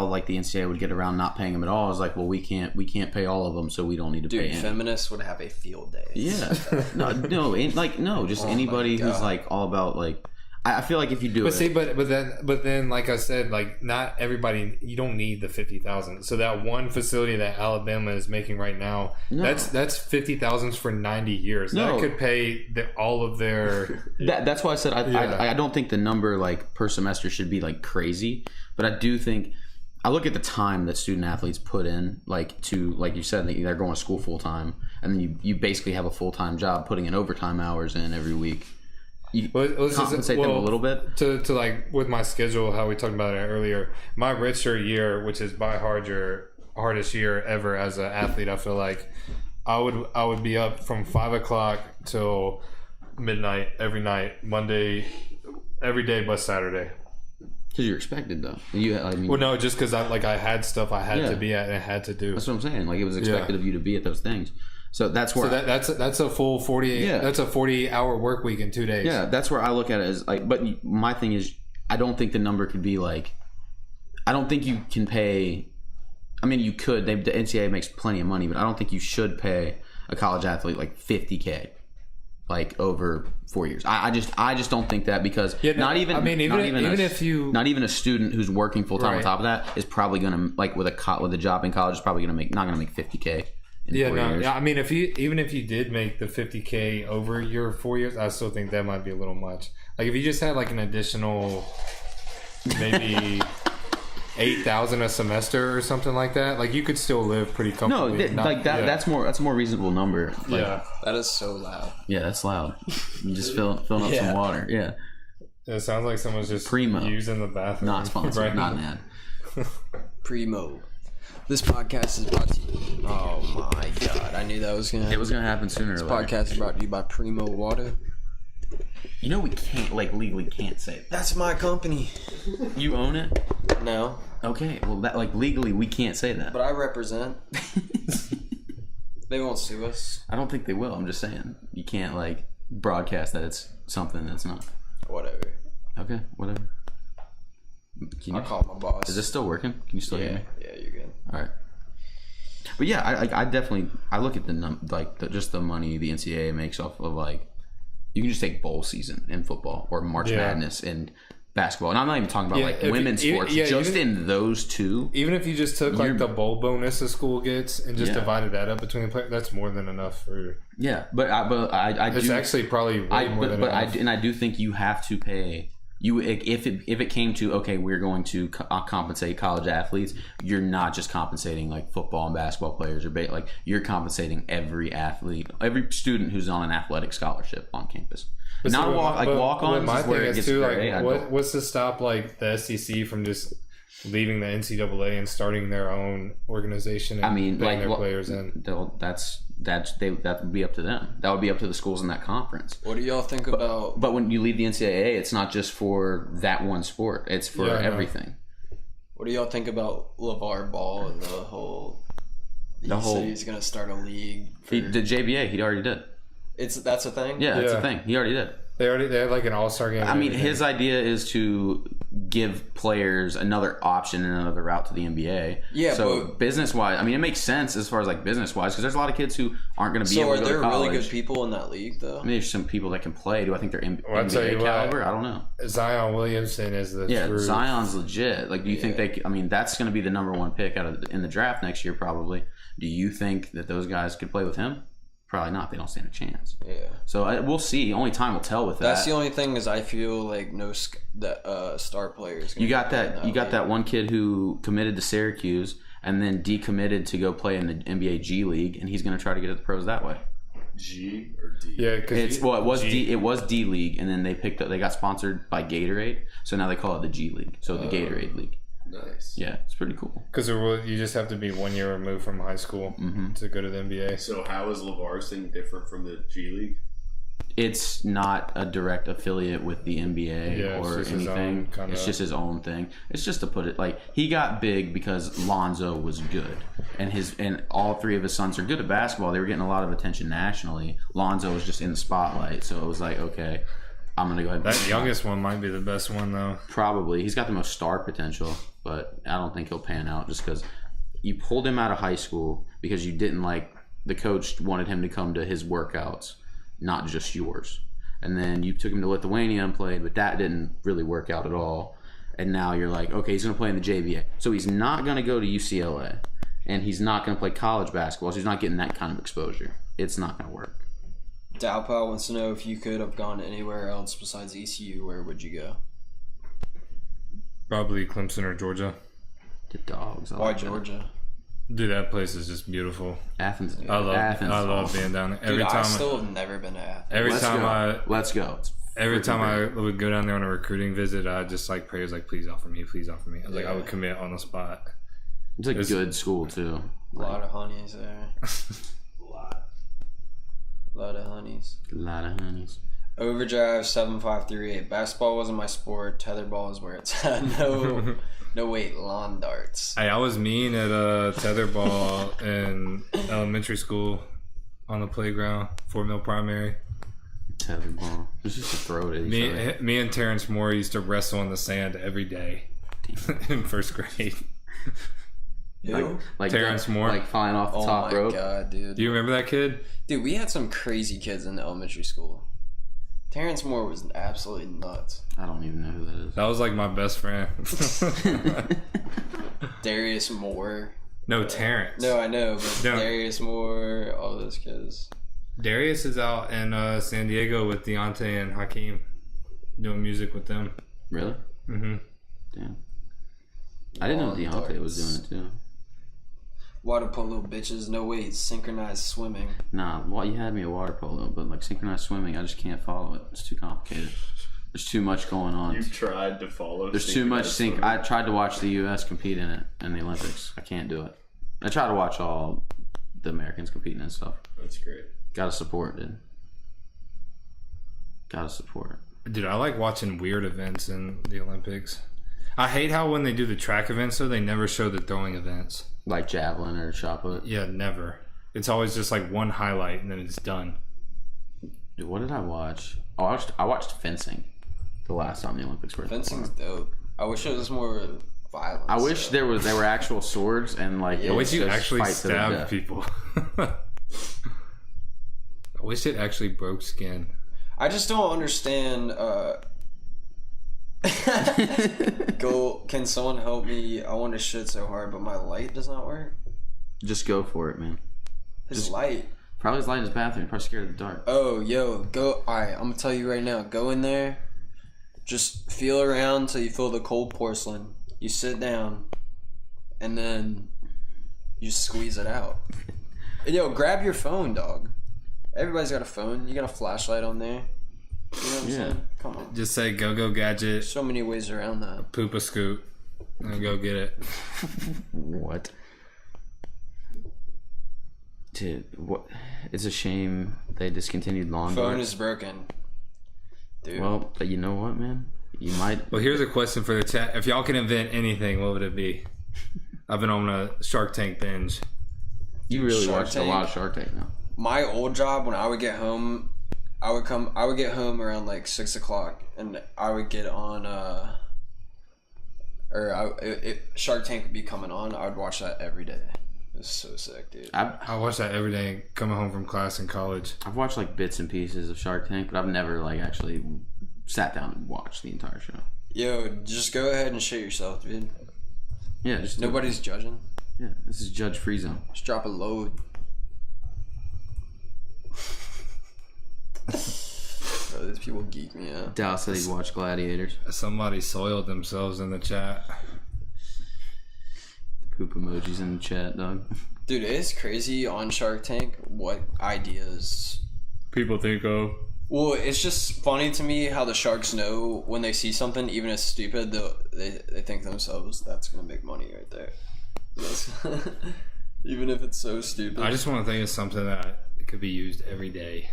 like the NCAA would get around not paying them at all. It's like, well, we can't pay all of them, so we don't need to pay. Dude, feminists would have a field day. Yeah, no, just anybody who's like all about like. I feel like if you do but then, like I said, like not everybody. You don't need the 50,000. So that one facility that Alabama is making right now, that's 50,000 for 90 years. No. That could pay all of their. That's why I said I don't think the number like per semester should be like crazy, but I do think I look at the time that student athletes put in, like to like you said, they're going to school full time, and then you basically have a full time job putting in overtime hours in every week. You compensate them a little bit to like with my schedule, how we talked about it earlier. My redshirt year, which is by hardest year ever as an athlete, I feel like I would be up from 5 o'clock till midnight every night, Monday, every day but Saturday. Because you're expected though. Well, no, just because I had stuff I had to be at and I had to do. That's what I'm saying. Like it was expected of you to be at those things. So that's where that's a full 48. Yeah. That's a 40-hour work week in 2 days. Yeah, that's where I look at it as like. But my thing is, I don't think the number could be like. I don't think you can pay. I mean, you could. The NCAA makes plenty of money, but I don't think you should pay a college athlete like $50K, like over 4 years. I just don't think that because not even a student who's working full time on top of that is probably gonna like with a job in college is probably not gonna make $50K. I mean, if you did make the $50K over your 4 years, I still think that might be a little much. Like if you just had like an additional maybe $8,000 a semester or something like that, like you could still live pretty comfortably. That's a more reasonable number. Like, that is so loud. Yeah, that's loud. You just filling up some water. Yeah. It sounds like someone's just Primo. using the bathroom. Not sponsored. Right? Not an ad. Primo. This podcast is brought to you. Oh my god! I knew that was gonna happen. It was gonna happen sooner or later. This podcast is brought to you by Primo Water. You know we can't legally can't say that. That's my company. You own it? No. Okay, well that legally we can't say that. But I represent. They won't sue us. I don't think they will. I'm just saying you can't broadcast that it's something that's not. Whatever. Okay, whatever. I'll call my boss. Is this still working? Can you still hear me? Yeah, you're good. All right. But yeah, I definitely look at just the money the NCAA makes off of you can just take bowl season in football or March Madness in basketball, and I'm not even talking about women's sports. In those two, even if you just took the bowl bonus a school gets and just divided that up between the players, that's more than enough for. Yeah, but I it's actually probably way more than enough. I do think you have to pay. If it came to we're going to compensate college athletes, you're not just compensating football and basketball players or you're compensating every athlete, every student who's on an athletic scholarship on campus. But not walk-ons. My is where thing it is gets too, gray. what's to stop the SEC from just leaving the NCAA and starting their own organization and paying their players in? That would be up to them. That would be up to the schools in that conference. What do y'all think about? But when you leave the NCAA, it's not just for that one sport. It's for everything. What do y'all think about LeVar Ball and the whole? He said he's going to start a league. The JBA, he already did. That's a thing. Yeah, it's a thing. He already did. They had an all-star game. I mean, his idea is to give players another option and another route to the NBA. Yeah. So business-wise, I mean, it makes sense as far as business-wise because there's a lot of kids who aren't going to be able to go to college. So are there really good people in that league, though? I mean, there's some people that can play. Do I think they're NBA caliber? I don't know. Zion Williamson is the truth. Zion's legit. Do you think they? I mean, that's going to be the number one pick in the draft next year, probably. Do you think that those guys could play with him? Probably not. They don't stand a chance. Yeah. So we'll see. Only time will tell with that. That's the only thing is I feel no star players. You got that. You got that one kid who committed to Syracuse and then decommitted to go play in the NBA G League, and he's going to try to get to the pros that way. G or D? Yeah, it was D. It was D League, and then they got sponsored by Gatorade, so now they call it the G League. So the Gatorade League. Nice. Yeah, it's pretty cool. Because you just have to be 1 year removed from high school to go to the NBA. So how is LeVar's thing different from the G League? It's not a direct affiliate with the NBA or anything. It's just his own thing. It's just to put it he got big because Lonzo was good, and all three of his sons are good at basketball. They were getting a lot of attention nationally. Lonzo was just in the spotlight, so it was okay. I'm gonna go ahead. That youngest one might be the best one though. Probably, he's got the most star potential, but I don't think he'll pan out just because you pulled him out of high school because you didn't the coach wanted him to come to his workouts, not just yours. And then you took him to Lithuania and played, but that didn't really work out at all. And now you're okay, he's gonna play in the JVA, so he's not gonna go to UCLA, and he's not gonna play college basketball. So he's not getting that kind of exposure. It's not gonna work. Dowpal wants to know if you could have gone anywhere else besides ECU, where would you go? Probably Clemson or Georgia. The Dogs. Why Georgia? Dude, that place is just beautiful. Athens. I love being down there. I still have never been to Athens. Let's go. Every time I would go down there on a recruiting visit, I just pray, please offer me. I was I would commit on the spot. It's a good school too. A lot of honeys there. lot of honeys. A lot of honeys. Overdrive 7538. Basketball wasn't my sport. Tetherball is where it's at. No, wait, lawn darts. Hey, I was mean at tetherball in elementary school on the playground, 4 Mill Primary. Tetherball. It's just to throw it at each other. Me and Terrence Moore used to wrestle in the sand every day in first grade. Like Terrence Moore, like flying off the top rope. Oh my god, dude! Do you remember that kid? Dude, we had some crazy kids in elementary school. Terrence Moore was absolutely nuts. I don't even know who that is. That was like my best friend. Darius Moore. No, Terrence. No, I know, but No. Darius Moore, all those kids. Darius is out in San Diego with Deontay and Hakeem, doing music with them. Really? Mm-hmm. Damn. I didn't know Deontay was doing it too. Water polo bitches, no way, synchronized swimming. Nah, well, you had me at water polo, but like synchronized swimming, I just can't follow it. It's too complicated. There's too much going on. You've tried to follow. There's too much sync. I tried to watch the U.S. compete in it in the Olympics. I can't do it. I try to watch all the Americans competing and stuff. That's great. Gotta support, dude. Gotta support. Dude, I like watching weird events in the Olympics. I hate how when they do the track events, though, they never show the throwing events. Like javelin or shot put. Yeah, never. It's always just like one highlight and then it's done. Dude, what did I watch? Oh, I watched fencing the last time the Olympics were. Fencing's dope. I wish it was more violence. I wish there were actual swords and like. I wish you just actually fight to the stabbed death. people. I wish it actually broke skin. I just don't understand. Can someone help me? I want to shit so hard, but my light does not work. Just go for it, man. His light. Probably his light in his bathroom. Probably scared of the dark. Oh, yo, go. Alright, I'm gonna tell you right now. Go in there. Just feel around till you feel the cold porcelain. You sit down, and then you squeeze it out. And yo, grab your phone, dog. Everybody's got a phone. You got a flashlight on there. You know what I'm saying? Come on. Just say go gadget, So many ways around that. poop a scoot, and go get it. What? Dude, what? It's a shame they discontinued lawn Phone darts. is broken. Dude. Well, but you know what, man? You might. Well, here's a question for the chat. If y'all can invent anything, what would it be? I've been on a Shark Tank binge. You really Shark watched Tank. a lot of Shark Tank now. My old job, when I would get home, I would get home around like 6 o'clock, and I would get on, Shark Tank would be coming on. I would watch that every day. It was so sick, dude. I watch that every day coming home from class in college. I've watched like bits and pieces of Shark Tank, but I've never like actually sat down and watched the entire show. Yo, just go ahead and shit yourself, dude. Yeah, just do it. Nobody's judging. Yeah, this is Judge Free Zone. Just drop a load. Bro, these people geek me out. Dallas said he watched Gladiators. Somebody soiled themselves in the chat. Poop emojis in the chat, dog. Dude, it's crazy on Shark Tank what ideas. People think of. Well, it's just funny to me how the sharks know when they see something, even as stupid, they think to themselves, that's going to make money right there. Yes. Even if it's so stupid. I just want to think of something that could be used every day.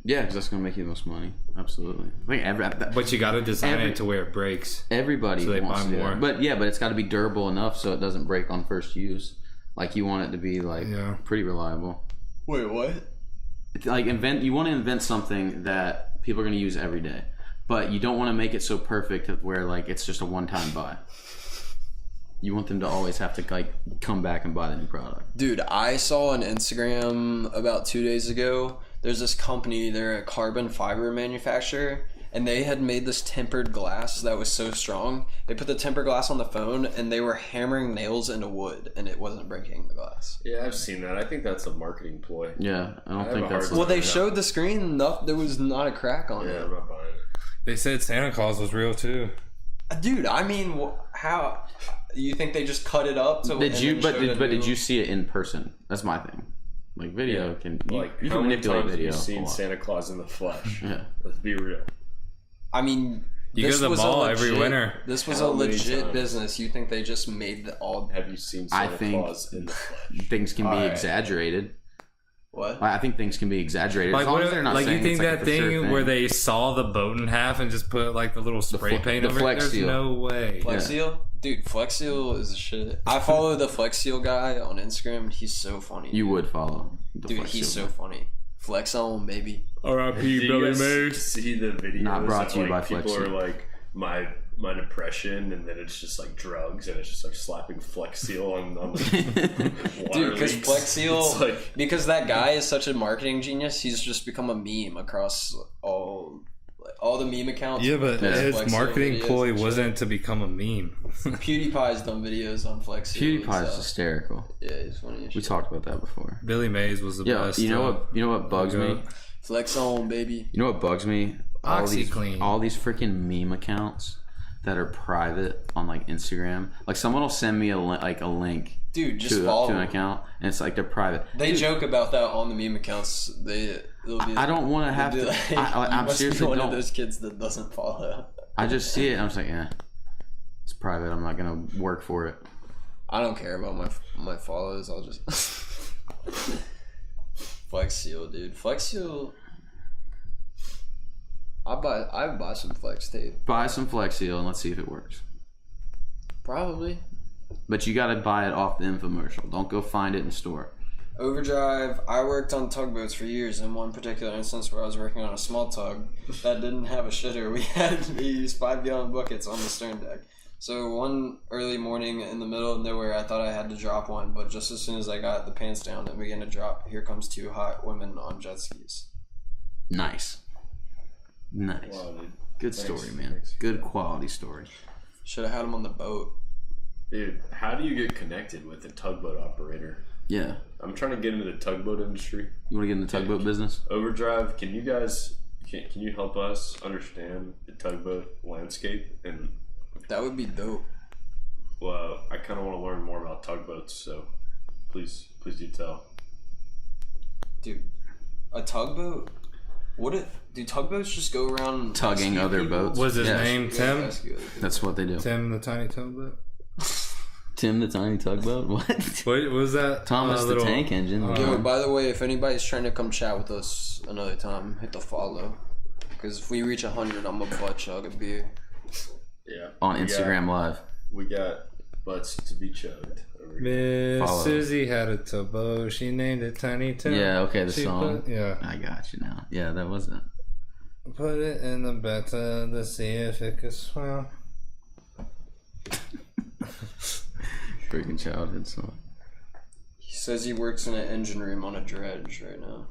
Yeah, because that's gonna make you the most money. Absolutely. I think But you got to design it to where it breaks. everybody So they wants buy to do more. that. But yeah, but it's got to be durable enough so it doesn't break on first use. Like you want it to be like Yeah. pretty reliable. Wait, what? It's like you want to invent something that people are gonna use every day, but you don't want to make it so perfect where like it's just a one-time buy. You want them to always have to like come back and buy the new product. Dude, I saw on Instagram about 2 days ago, there's this company, they're a carbon fiber manufacturer, and they had made this tempered glass that was so strong. They put the tempered glass on the phone, and they were hammering nails into wood, and it wasn't breaking the glass. Yeah, I've seen that. I think that's a marketing ploy. Yeah, I don't I have think a that's. hard Well, they Yeah. showed the screen, there was not a crack on Yeah, it. I'm not buying it. They said Santa Claus was real too. Dude, I mean, how? You think they just cut it up? Did you? But did you see it in person? That's my thing. Like video can Like, you how can many manipulate times have video. you a seen lot. Santa Claus in the flesh? Yeah. Let's be real. I mean, You this go to the was a mall every legit- winter. This was How a many legit times? business. You think they just made all? Have you seen I Santa think Claus in the flesh? Things can be Alright. exaggerated. What? I think things can be exaggerated. Like, as long as they're not like you saying think it's like that a for sure thing where they saw the boat in half and just put like the little spray paint the over it? Flex There's Seal. no way. Flex Seal? Dude, Flex Seal is a shit. I follow the Flex Seal guy on Instagram. He's so funny. You would follow the Dude, Flex he's Seal. so funny. Flex on, baby. R.I.P. Do you Billy guys Mays. see the videos? Not brought that, to you by people Flex are Seal. like my depression, and then it's just like drugs, and it's just like slapping Flex Seal on the water Dude, because leaks. Flex Seal, It's like, because that guy is such a marketing genius, he's just become a meme across all the meme accounts. Yeah, but post his Flex Seal marketing videos ploy and shit. wasn't to become a meme. PewDiePie's done videos on Flex Seal. PewDiePie is hysterical. Yeah, he's funny as We shit. talked about that before. Billy Mays was the Yeah, best. you know what bugs me? Flex on, baby. You know what bugs me? OxyClean. All these freaking meme accounts that are private on like Instagram. Like someone will send me a link Dude, just to follow an them. account, and it's like they're private. They Dude, joke about that on the meme accounts. They'll be. I don't want to have they'll to. be like, I'm you must seriously be one don't. of those kids that doesn't follow. I just see it, and I'm just like, it's private. I'm not gonna work for it. I don't care about my follows. I'll just Flex Seal, dude. Flex Seal. I buy some Flex tape. Buy some Flex Seal and let's see if it works. Probably. But you gotta buy it off the infomercial. Don't go find it in the store. Overdrive. I worked on tugboats for years. In one particular instance where I was working on a small tug that didn't have a shitter, we had to use 5-gallon buckets on the stern deck. So one early morning in the middle of nowhere, I thought I had to drop one, but just as soon as I got the pants down and began to drop, here comes 2 hot women on jet skis. Nice. wow, dude. Good Thanks. story, man. Thanks. Good quality story. Should have had them on the boat. Dude, how do you get connected with a tugboat operator? Yeah. I'm trying to get into the tugboat industry. You want to get in the tugboat business? Overdrive, can you guys can you help us understand the tugboat landscape? And That would be dope. well, I kind of want to learn more about tugboats, so please do tell. Dude, a tugboat? Do tugboats just go around Tugging rescue other people? boats. Was his Yeah. name Yeah, Tim? rescue other people. That's what they do. Tim the Tiny Tugboat? Tim the Tiny Tugboat? What? What was that? Thomas the little- Tank Engine. Yo, by the way, if anybody's trying to come chat with us another time, hit the follow. Because if we reach 100, I'm a butt chug a beer. Yeah. On Instagram Live. We got butts to be chugged over here. Miss Follow. Susie had a tugboat. She named it Tiny Tim. Yeah, okay, the She song. Put, yeah. I got you now. Yeah, that was it. Put it in the better to see if it could swim. Freaking childhood song. He says he works in an engine room on a dredge right now.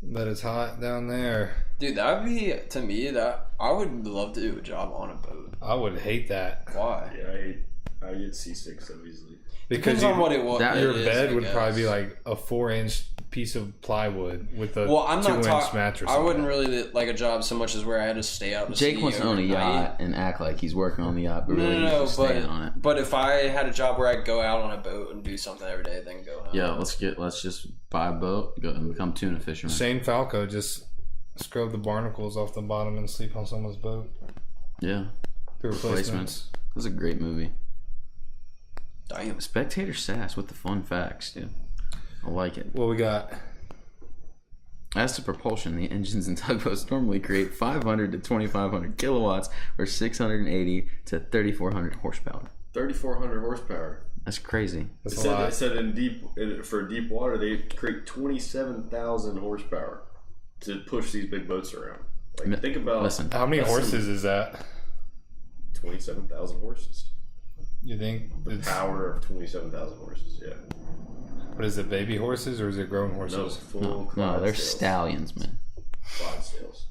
But it's hot down there. Dude, that would be, to me, that I would love to do a job on a boat. I would hate that. Why? Yeah, I get seasick so easily. Depends on what it was. that- Your it is, bed I would guess. probably be like a 4-inch piece of plywood with a Well, I'm not 2-inch talking. mattress. I on wouldn't it. really like a job so much as where I had to stay out. To Jake sea wants to own a overnight. yacht and act like he's working on the yacht, but really No, he's just staying on it. but if I had a job where I'd go out on a boat and do something every day, then go home. Yeah, let's just buy a boat, go and become tuna fishermen. Shane Falco just scrub the barnacles off the bottom and sleep on someone's boat. Yeah. The replacements. That was a great movie. Damn. Spectator Sass with the fun facts, dude. I like it. What we got? As to propulsion, the engines in tugboats normally create 500 to 2,500 kilowatts or 680 to 3,400 horsepower. 3,400 horsepower. That's crazy. That's a It lot. said for deep water they create 27,000 horsepower to push these big boats around. Like think about Listen, How many That's horses is that? 27,000 horses. You think? The power of 27,000 horses. Yeah. What is it? Baby horses or is it grown No, horses? full. no, Clydesdales. they're stallions, man. Clydesdales.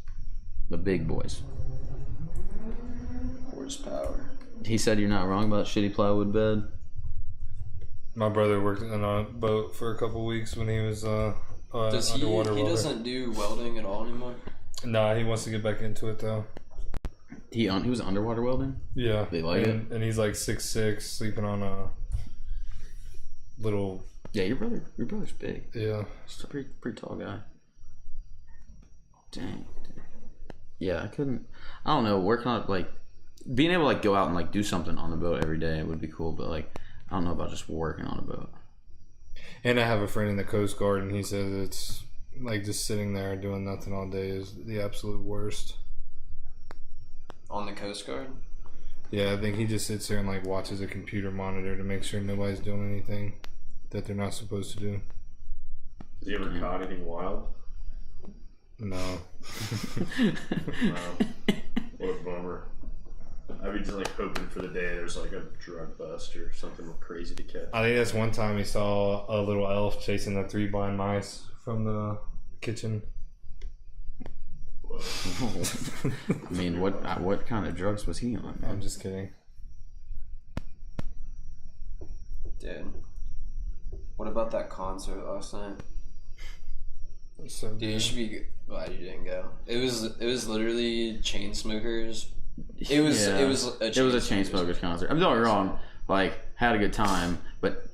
The big boys. Horsepower. He said you're not wrong about shitty plywood bed. My brother worked on a boat for a couple weeks when he was Does he? underwater He welder. doesn't do welding at all anymore. Nah, he wants to get back into it though. He was underwater welding. Yeah, They like and he's like 6'6", sleeping on a little. Yeah, your brother's big. Yeah, He's a pretty tall guy. Dang. Dude. Yeah, I couldn't. I don't know. Working on like being able to like go out and like do something on the boat every day would be cool, but like I don't know about just working on a boat. And I have a friend in the Coast Guard, and he says it's like just sitting there doing nothing all day is the absolute worst. On the Coast Guard? Yeah, I think he just sits there and like watches a computer monitor to make sure nobody's doing anything that they're not supposed to do. Has he ever caught anything wild? No. Wow. What a bummer. I'd be just like hoping for the day there's like a drug bust or something crazy to catch. I think that's one time he saw a little elf chasing the 3 blind mice from the kitchen. I mean, what kind of drugs was he on, man? I'm just kidding. Dude. What about that concert last night? So Dude, you should be glad you didn't go. It was literally Chainsmokers. It was a Chainsmokers concert. I'm not wrong. Like, had a good time, but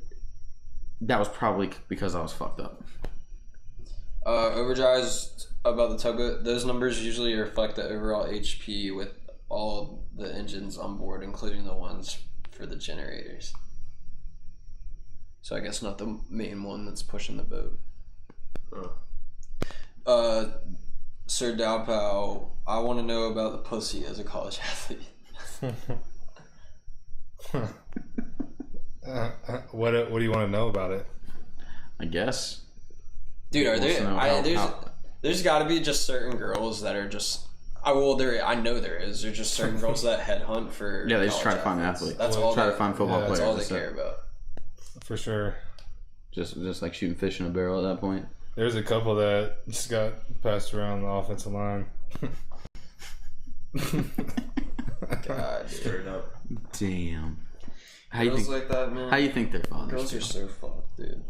that was probably because I was fucked up. Overdrives about the tugboat. Those numbers usually reflect the overall HP with all the engines on board, including the ones for the generators. So I guess not the main one that's pushing the boat. Sir Dowpow, I want to know about the pussy as a college athlete. What do you want to know about it? I guess. Dude, are there? How- There's got to be just certain girls that are just. I know there is. There's just certain girls that headhunt for. Yeah, they just try to find athletes. athletes. That's Well, all. try They, to find football That's players. all they and stuff. care about. For sure. Just like shooting fish in a barrel at that point. There's a couple that just got passed around the offensive line. God, dude. Straight up. Damn. How you Girls think? like that, man. How you think their fathers? Girls feel? are so fucked, dude.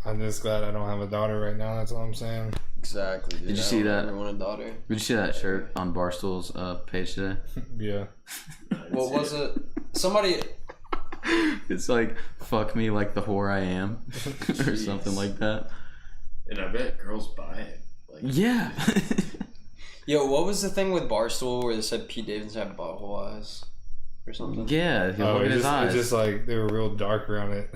I'm just glad I don't have a daughter right now. That's all I'm saying. Exactly. Dude. Did you see that? I don't want a daughter. Did you see that shirt on Barstool's page today? Yeah. What was it? Somebody. It's like, fuck me like the whore I am. Or something like that. And I bet girls buy it. Like, Yeah. Yo, what was the thing with Barstool where they said Pete Davidson had butthole eyes or something? Yeah. Look at his eyes. It's just like they were real dark around it.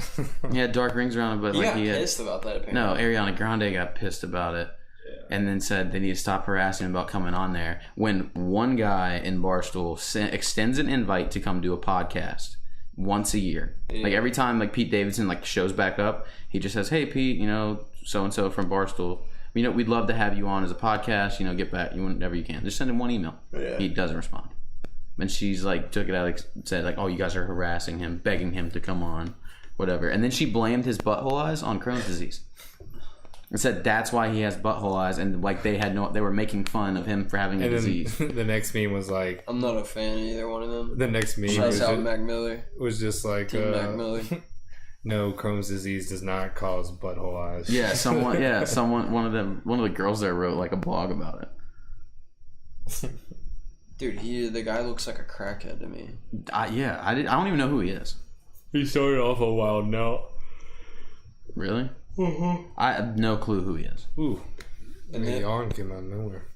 He had dark rings around it, but He like got he had. pissed about that, apparently. No, Ariana Grande got pissed about it. Yeah. And then said they need to stop harassing him about coming on there. When one guy in Barstool extends an invite to come do a podcast once a year. Yeah. Like every time like Pete Davidson like shows back up, he just says, "Hey Pete, so and so from Barstool, we'd love to have you on as a podcast. Get back whenever you can. Just send him one email." Yeah. He doesn't respond. And she's like took it out, like said like, "Oh, you guys are harassing him, begging him to come on, whatever." And then she blamed his butthole eyes on Crohn's disease. And said that's why he has butthole eyes, and like they were making fun of him for having a And disease. then the next meme was like, I'm not a fan of either one of them. the next meme Shouts out Mac Miller. was just like, Team Mac Miller. no, Crohn's disease does not cause butthole eyes. Yeah, one of the girls there wrote like a blog about it. Dude, the guy looks like a crackhead to me. I don't even know who he is. He started off a wild note. Really? I have no clue who he is. Ooh. And The then yarn came out of nowhere.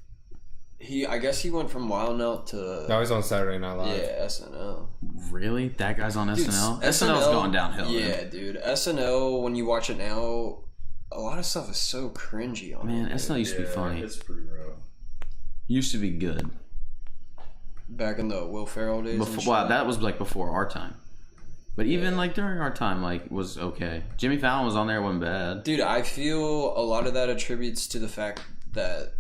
I guess he went from Wild Note to Now he's on Saturday Night Live. SNL. Really? That guy's on Dude, SNL? SNL's going downhill. Yeah, Man, dude. SNL, when you watch it now, a lot of stuff is so cringy on it. SNL used to be funny. It's pretty rough. Used to be good. Back in the Will Ferrell days. and shit. Wow, that was like before our time. But even like during our time, like was okay. Jimmy Fallon was on there, wasn't bad. Dude, I feel a lot of that attributes to the fact that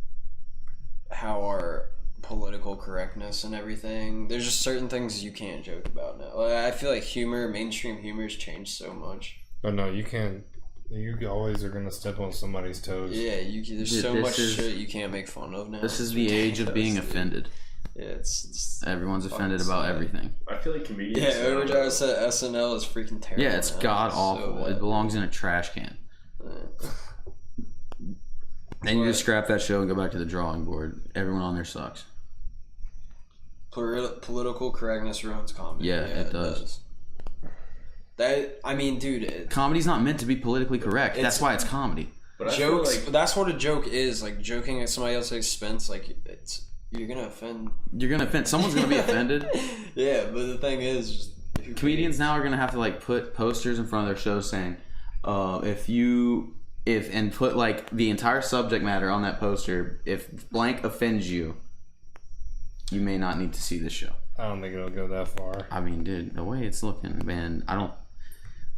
how our political correctness and everything, there's just certain things you can't joke about now. Like, I feel like mainstream humor has changed so much. But no, you can't. You always are gonna step on somebody's toes. Yeah, there's Dude, so this much is- shit you can't make fun of now. This is the age of being offended. Yeah, it's Everyone's offended fucking about sad. everything. I feel like comedians. Yeah, Overdrive said SNL is freaking terrible. Yeah, it's now. god So awful. bad. It belongs in a trash can. Yeah. And you just scrap that show and go back to the drawing board. Everyone on there sucks. Political correctness ruins comedy. Yeah, it does. Dude, Comedy's not meant to be politically correct. That's It's- why it's comedy. But I feel jokes. like That's what a joke is. Like joking at somebody else's expense. Like you're gonna offend. You're gonna offend. Someone's gonna be offended. Yeah, but the thing is, just if comedians now are gonna have to like put posters in front of their shows saying, and put like the entire subject matter on that poster. If blank offends you, you may not need to see this show. I don't think it'll go that far. I mean, dude, the way it's looking, man,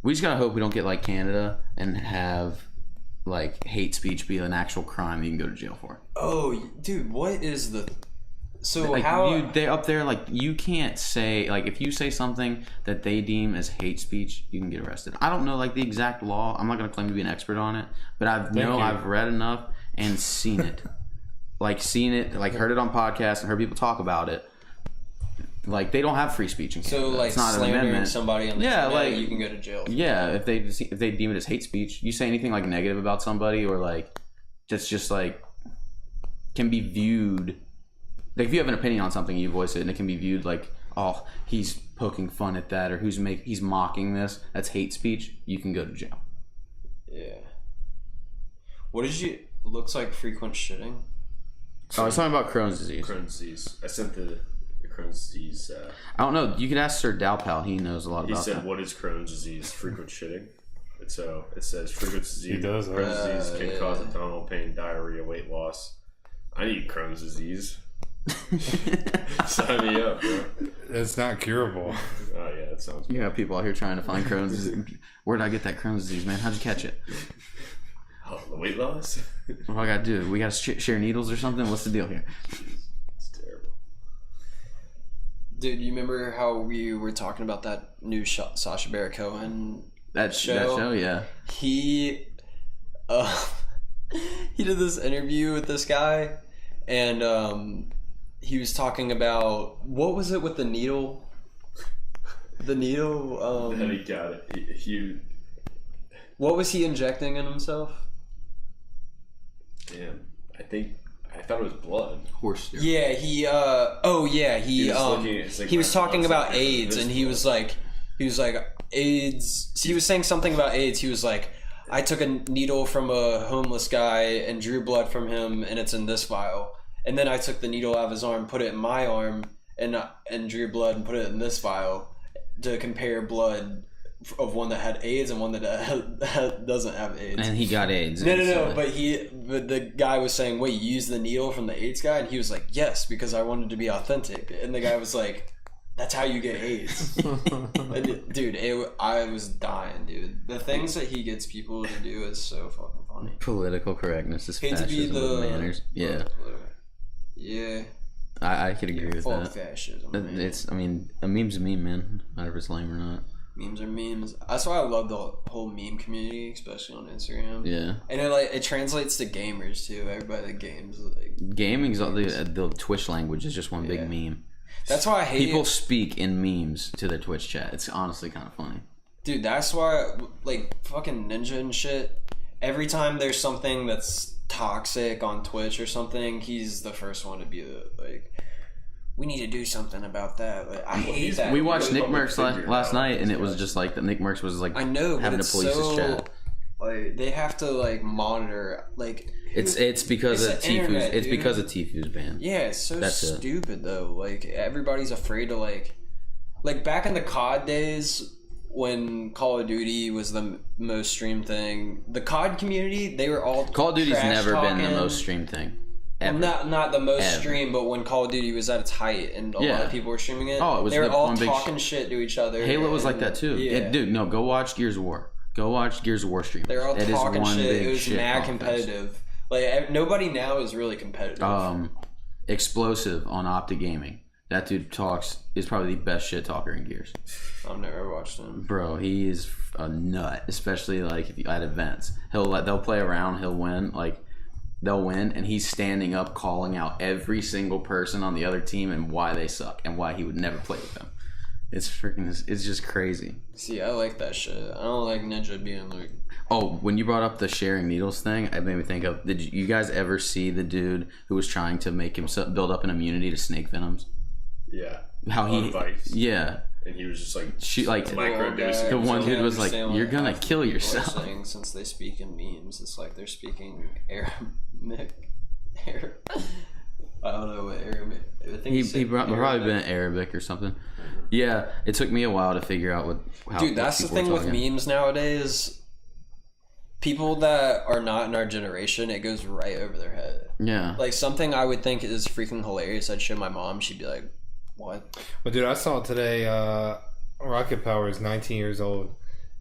we just gotta hope we don't get like Canada and have like hate speech be an actual crime you can go to jail for. Oh, dude, what is the... So like how... they up there, like, you can't say, like, if you say something that they deem as hate speech, you can get arrested. I don't know, like, the exact law. I'm not going to claim to be an expert on it, but I've read enough and seen it. Like, heard it on podcasts and heard people talk about it. Like, they don't have free speech in Canada. So, like, it's not an slandering amendment. somebody on the internet, like, you can go to jail. Yeah, if they deem it as hate speech. You say anything, like, negative about somebody or, like, just like, can be viewed... Like, if you have an opinion on something, you voice it, and it can be viewed like, oh, he's poking fun at that, or he's mocking this. That's hate speech. You can go to jail. Yeah. What did you... Looks like frequent shitting? Oh, I was talking about Crohn's disease. Crohn's disease. I sent the Crohn's disease. I don't know. You could ask Sir Dalpal. He knows a lot about that. He said, "What is Crohn's disease? Frequent shitting." And so it says frequent disease. He does. Crohn's disease can cause abdominal pain, diarrhea, weight loss. I need Crohn's disease. Sign me up, bro. It's not curable. Oh yeah, that sounds. You got people out here trying to find Crohn's disease. Where did I get that Crohn's disease, man? How'd you catch it? Oh, the weight loss. What do I gotta do? We gotta share needles or something? What's the deal here? It's terrible. Dude, you remember how we were talking about that new Sacha Baron Cohen That show, yeah. He did this interview with this guy, and he was talking about, what was it with the needle? The needle. And he got it. He What was he injecting in himself? Damn, I thought it was blood. Horse steroid. Yeah, he was talking about AIDS, and he was like AIDS. He was saying something about AIDS. He was like, I took a needle from a homeless guy and drew blood from him, and it's in this vial. And then I took the needle out of his arm, put it in my arm, and drew blood and put it in this vial to compare blood of one that had AIDS and one that doesn't have AIDS. And he got AIDS. No. But the guy was saying, wait, you used the needle from the AIDS guy? And he was like, yes, because I wanted to be authentic. And the guy was like, that's how you get AIDS. And, dude, I was dying, dude. The things that he gets people to do is so fucking funny. Political correctness is Hate to be fascism with manners. Yeah. Yeah. I could agree with fuck that. Fascism, man. It's, I mean, a meme's a meme, man. Whether it's lame or not. Memes are memes. That's why I love the whole meme community, especially on Instagram. Yeah. And it translates to gamers too. Everybody that games gaming's the Twitch language is just one big meme. That's why I hate people speak in memes to their Twitch chat. It's honestly kind of funny. Dude, that's why fucking Ninja and shit. Every time there's something that's toxic on Twitch or something, he's the first one to be we need to do something about that. I hate that. We watched Nick Merckx last night, and it was just like that. Nick Merckx was like, I know, having to police his chat. They have to monitor. It's because of Tfu's. It's because of Tfu's ban. Yeah, it's so stupid though. Everybody's afraid to back in the COD days when Call of Duty was the most streamed thing. The COD community, they were all Call of Duty's never been the most streamed thing. Ever. Not the most streamed, but when Call of Duty was at its height and a lot of people were streaming it, they were all talking shit to each other. Halo was like that too. Yeah. Dude, no, go watch Gears of War. Go watch Gears of War streamers. They're all talking shit. It was mad podcast. competitive. Nobody now is really competitive. Explosive on Optic Gaming. That dude is probably the best shit talker in Gears. I've never watched him. Bro, he is a nut, especially if you at events. They'll play around, he'll win, they'll win, and he's standing up calling out every single person on the other team and why they suck and why he would never play with them. It's just crazy. See, I like that shit. I don't like Ninja being Oh, when you brought up the sharing needles thing, it made me think of, did you guys ever see the dude who was trying to make himself build up an immunity to snake venoms? Yeah. How he Vice. Yeah. And he was just microdosing. The one dude was like, "You're gonna kill yourself." Since they speak in memes, it's like they're speaking Arabic. I don't know what Arabic. I think He probably been Arabic or something. Yeah, it took me a while to figure out how. Dude, that's the thing with memes nowadays. People that are not in our generation, it goes right over their head. Yeah. Like something I would think is freaking hilarious. I'd show my mom. She'd be like, "What?" But dude, I saw today. Rocket Power is 19 years old,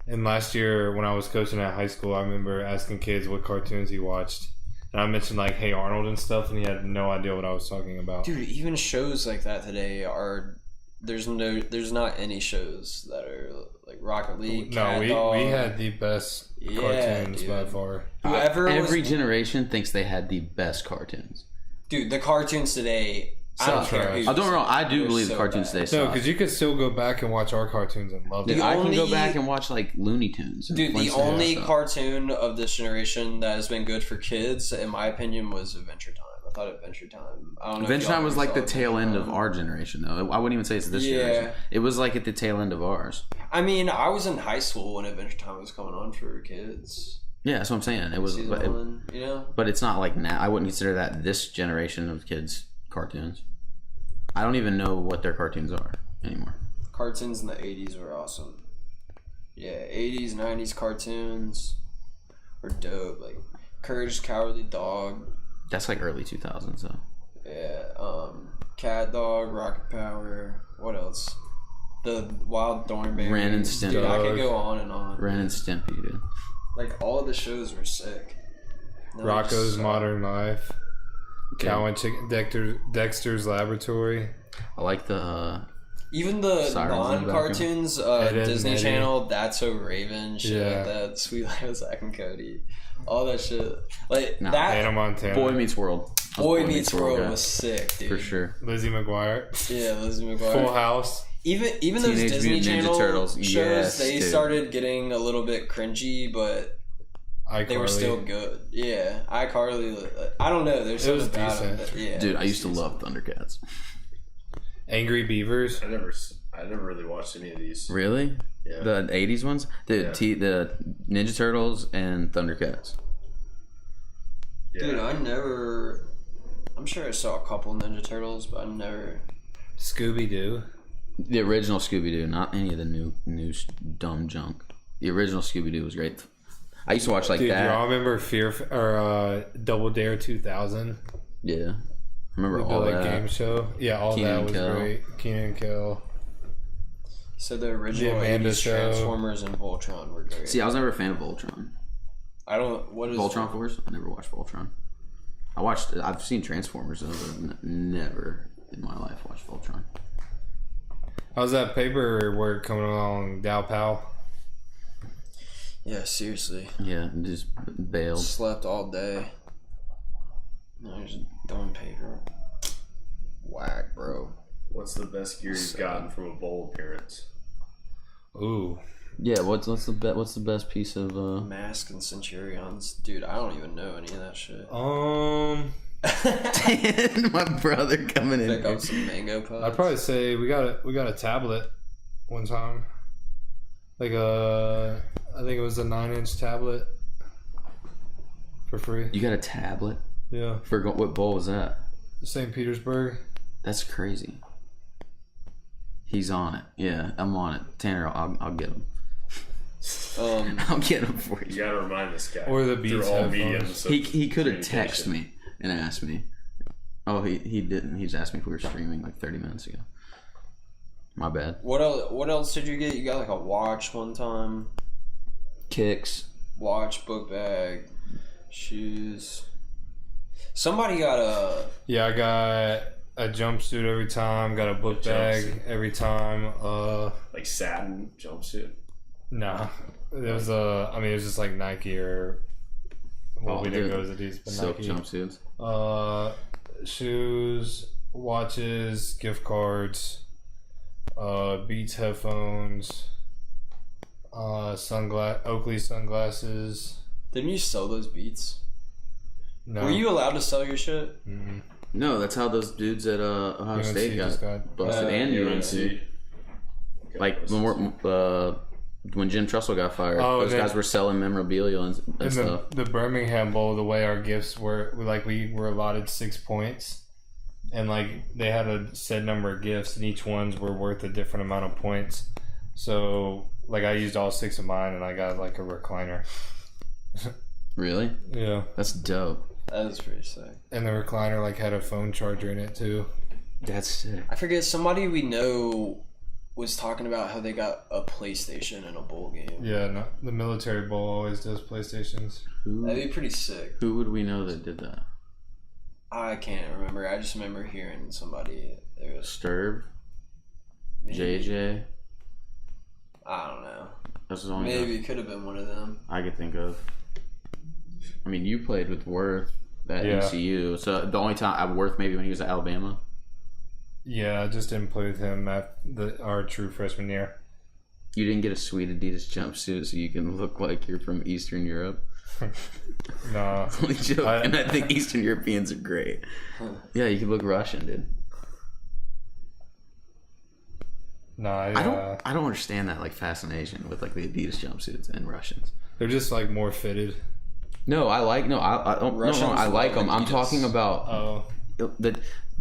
and last year when I was coaching at high school, I remember asking kids what cartoons he watched, and I mentioned like Hey Arnold and stuff, and he had no idea what I was talking about. Dude, even shows like that today are. There's not any shows that are like Rocket League. No, we Dog. had the best cartoons by far. Every generation thinks they had the best cartoons. Dude, the cartoons today. I don't care. I don't get me wrong. I do believe the cartoons today. No, because you could still go back and watch our cartoons and love them. I can go back and watch like Looney Tunes. Dude, the only cartoon of this generation that has been good for kids, in my opinion, was Adventure Time. I thought Adventure Time. I don't know. Adventure Time was like the tail end of our generation, though. I wouldn't even say it's this generation. It was like at the tail end of ours. I mean, I was in high school when Adventure Time was going on for kids. Yeah, that's what I'm saying. It was, but it's not like now. I wouldn't consider that this generation of kids' cartoons. I don't even know what their cartoons are anymore. Cartoons in the 80s were awesome. Yeah, 80s, 90s cartoons were dope. Like Courage the Cowardly Dog. That's like early 2000s, though. Yeah, Cat Dog, Rocket Power. What else? The Wild Thornberry. Ren and Stimpy. Dude, I could go on and on. Ren and Stimpy, dude. Like all of the shows were sick. Rocco's Modern Life. Cow and Chicken, Dexter's Laboratory. I like the even the non-cartoons, Disney Channel, That's So Raven, shit like that, Sweet Life of Zack and Cody, all that shit. Like that. Hannah Montana. Boy Meets World. Boy Meets World was sick, dude. For sure. Lizzie McGuire. Yeah, Lizzie McGuire. Full House. Even those Teenage Disney Mutant Ninja Channel Turtles. shows, Yes, they started getting a little bit cringy, but iCarly. they were still good. Yeah, iCarly. I don't know. There's something about it. Yeah, dude, I used to love Thundercats. Angry Beavers. I never really watched any of these. Really? Yeah. The 80s ones? The Ninja Turtles and Thundercats. Yeah. Dude, I'm sure I saw a couple Ninja Turtles, but I never. Scooby-Doo. The original Scooby-Doo, not any of the new dumb junk. The original Scooby-Doo was great. I used to watch like Dude, that. y'all remember Double Dare 2000? Yeah. I remember all that that. game show. Yeah, all Kenan that was Kel. Great. Kenan and Kel. So the original Amanda 80s Show. Transformers and Voltron were great. See, I was never a fan of Voltron. What is Voltron Force? I never watched Voltron. I've seen Transformers though, but never in my life watched Voltron. How's that paperwork coming along, Dow Pal? Yeah, seriously. Yeah, just bailed. Slept all day. No, just doing paper. Whack, bro. What's the best gear you've gotten from a bowl appearance? Ooh. Yeah, what's the best piece of Mask and Centurions. Dude, I don't even know any of that shit. My brother coming in. Pick up some mango pods. I'd probably say we got a tablet one time. Like I think it was a 9-inch tablet for free. You got a tablet? Yeah. For what bowl was that? St. Petersburg. That's crazy. He's on it. Yeah, I'm on it. Tanner, I'll get him. I'll get him for you. You gotta remind this guy. Or the through Beats all headphones. mediums of He could have texted communication. me and asked me. Oh, he didn't. He just asked me if we were streaming like 30 minutes ago. My bad. What else did you get? You got like a watch one time. Kicks. Watch, book bag, shoes. Somebody got a. Yeah, I got a jumpsuit every time. Got a book bag every time. Like satin jumpsuit. Nah, it was it was just like Nike or we didn't go to these, but Silk Nike. jumpsuits. Shoes, watches, gift cards, Beats headphones, Oakley sunglasses. Didn't you sell those Beats? No. Were you allowed to sell your shit? Mm-hmm. No, that's how those dudes at Ohio UNC State just got busted, and UNC. Like when Jim Trussell got fired, those guys were selling memorabilia and In stuff. the Birmingham Bowl, the way our gifts were, we were allotted 6 points. and like they had a set number of gifts, and each ones were worth a different amount of points. So like I used all 6 of mine, and I got like a recliner. Really? Yeah. That's dope. That is pretty sick. And the recliner like had a phone charger in it too. That's sick. I forget, somebody we know was talking about how they got a PlayStation in a bowl game. Yeah, no, the military bowl always does PlayStations. That'd be pretty sick. Who would we know that did that? I can't remember. I just remember hearing somebody. There was Sturb? maybe- JJ? I don't know. That's the only Maybe guy it could have been one of them. I could think of. I mean, you played with Worth at ECU, so the only time Worth maybe when he was at Alabama. Yeah, I just didn't play with him at our true freshman year. You didn't get a sweet Adidas jumpsuit so you can look like you're from Eastern Europe. No. Only joking. I think Eastern Europeans are great. Yeah, you can look Russian, dude. No, I don't understand that like fascination with like the Adidas jumpsuits and Russians. They're just like more fitted. No, I like I like them. I'm talking about the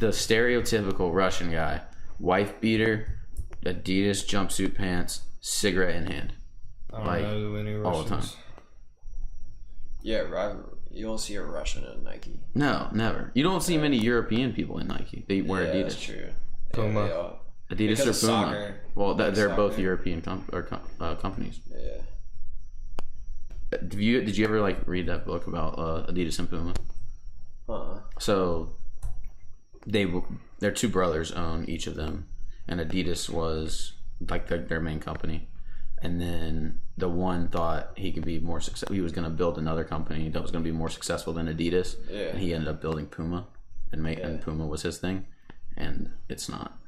stereotypical Russian guy, wife beater, Adidas jumpsuit pants, cigarette in hand, I don't like know any Russians. all the time. Yeah, you don't see a Russian in Nike. No, never. You don't see many European people in Nike. They wear Yeah, Adidas. that's true. Puma. Yeah, Adidas Because or of Puma. soccer. Well, they're both Soccer. European companies. yeah. Did you ever like read that book about Adidas and Puma? So their two brothers own each of them, and Adidas was like their main company, and then the one thought he could be more successful. He was going to build another company that was going to be more successful than Adidas, Yeah. and he ended up building Puma, and Puma was his thing, and it's not.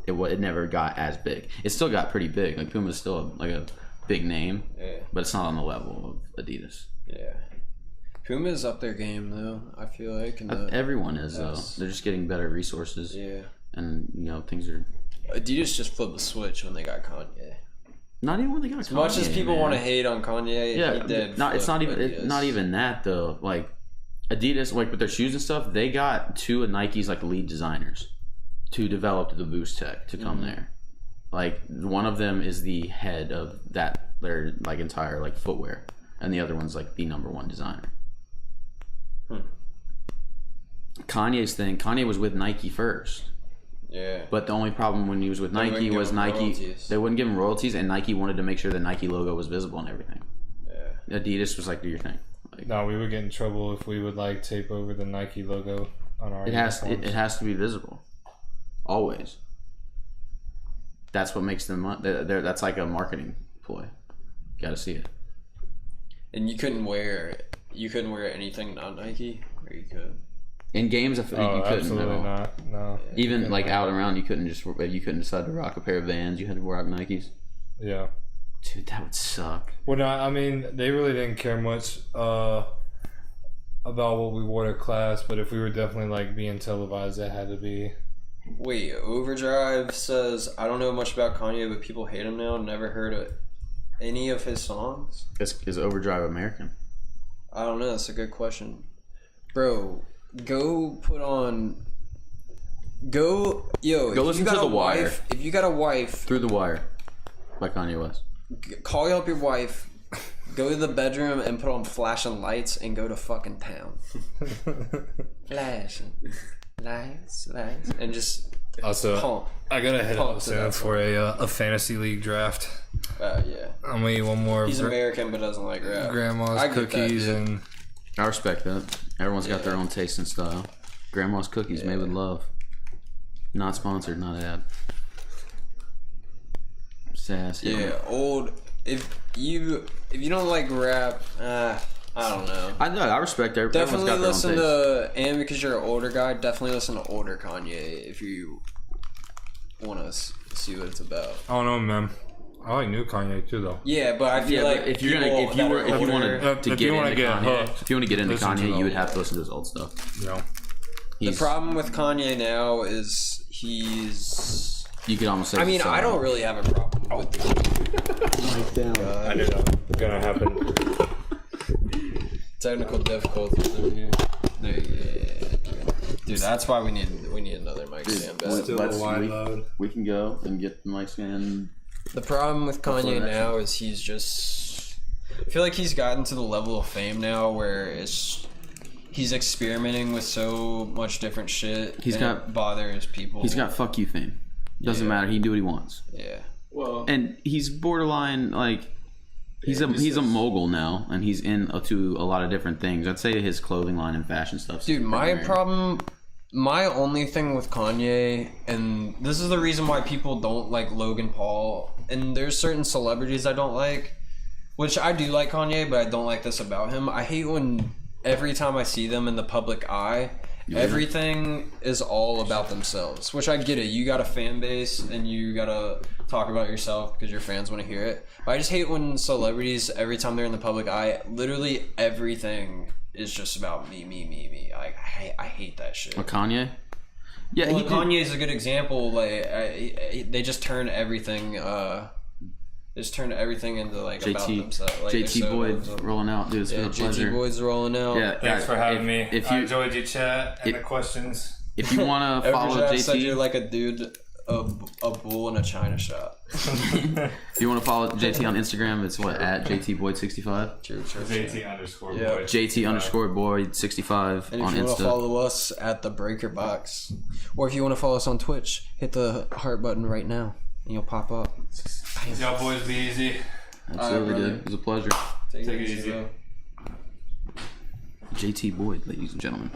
It never got as big. It still got pretty big. Like Puma's still like a big name, but it's not on the level of Adidas. Yeah. Puma's up their game though, I feel like. Everyone is though. They're just getting better resources. Yeah. And things are Adidas just flipped the switch when they got Kanye. not even when they got As much as people want to hate on Kanye, he did. It's not flip even Adidas. not even that though. Like Adidas, like with their shoes and stuff, they got two of Nike's like lead designers to develop the Boost Tech to come there. Like one of them is the head of their like entire like footwear, and the other one's like the number one designer. Kanye's thing. Kanye was with Nike first. Yeah. But the only problem when he was with Nike was they wouldn't give him royalties, and Nike wanted to make sure the Nike logo was visible and everything. Yeah. Adidas was like, do your thing. Like, No, we would get in trouble if we would like tape over the Nike logo on our. it has uniforms. to be visible, always. That's what makes them. That's like a marketing ploy. Got to see it. And you couldn't wear anything not Nike, or you could. In games, you couldn't at absolutely all. not. No. Even like out and around, you couldn't decide to rock a pair of Vans. You had to rock Nikes. Yeah. Dude, that would suck. Well, no, I mean, they really didn't care much about what we wore to class, but if we were definitely like being televised, that had to be. Wait, Overdrive says, I don't know much about Kanye, but people hate him now. Never heard of any of his songs. Is Overdrive American? I don't know. That's a good question. Bro, go listen to The Wire. If you got a wife, Through the Wire by Kanye West. call up your wife, go to the bedroom and put on flashing lights and go to fucking town. Flashing lights, and just Also, pump. I gotta head Pump out to soon that for a fantasy league draft. Yeah. I'm gonna eat one more. He's American but doesn't like rap. Grandma's I get that, cookies dude. and I respect that. Everyone's got their own taste and style. Grandma's cookies made with love. Not sponsored, not ad. Sass. Yeah, old. If you don't like rap, I don't know. I respect everyone's Definitely got their own listen taste. to, and because you're an older guy, definitely listen to older Kanye if you want to see what it's about. I don't know, man. I like new Kanye too, though. Yeah, but I feel like if you want to get into Kanye, you would have to listen to his old stuff. No. The problem with Kanye now is you could almost say. I mean, I don't really have a problem with I knew that was gonna happen. technical difficulties over here. Dude, that's why we need need another mic stand back. Still a wide load. We can go and get the mic stand. The problem with Kanye now is he's just. I feel like he's gotten to the level of fame now where he's experimenting with so much different shit. Bothers people. He's got fuck you fame. Doesn't matter. He can do what he wants. Yeah. Well, And he's borderline like. He's a mogul now, and he's into a lot of different things. I'd say his clothing line and fashion stuff. Dude, my only thing with Kanye, and this is the reason why people don't like Logan Paul, and there's certain celebrities I don't like, which I do like Kanye, but I don't like this about him. I hate when every time I see them in the public eye, everything is all about themselves, which I get it. You got a fan base, and you gotta talk about yourself because your fans want to hear it. But I just hate when celebrities, every time they're in the public eye, literally everything is just about me. I hate that shit. What, Kanye? Yeah, Well, Kanye is a good example. Like they just turn everything. Into like about themselves. Like, JT Boyd's rolling out, dude. It's been a pleasure. JT Boyd's rolling out. Yeah, Thanks for having me. If I you enjoyed your chat and the questions. if you want to follow Every said you're JT, like a dude, a bull in a china shop. if you want to follow JT on Instagram, it's what at JT Boyd 65. True. JT_boy. Yeah. JT Boyd 65 And on if you want to Insta. follow us at the Breaker Box, or if you want to follow us on Twitch, hit the heart button right now, and you'll pop up. Y'all boys be easy. Absolutely, Alright, dude. It was a pleasure. Take it easy. bro. JT Boyd, ladies and gentlemen.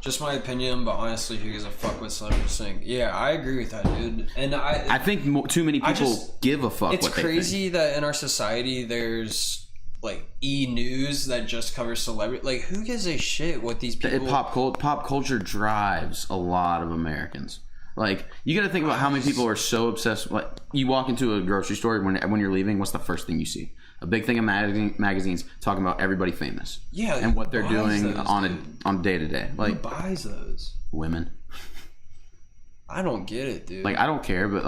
Just my opinion, but honestly, who gives a fuck what celebrities think? Yeah, I agree with that, dude. And I think too many people give a fuck. It's what they crazy think. that in our society there's like E-News that just covers celebrity. Like, who gives a shit what these people? Pop culture drives a lot of Americans. Like, you got to think about how many people are so obsessed. Like, you walk into a grocery store when you're leaving. What's the first thing you see? A big thing of magazines talking about everybody famous. Yeah, and what they're doing those, on day to day. Like, who buys those? Women. I don't get it, dude. Like, I don't care, but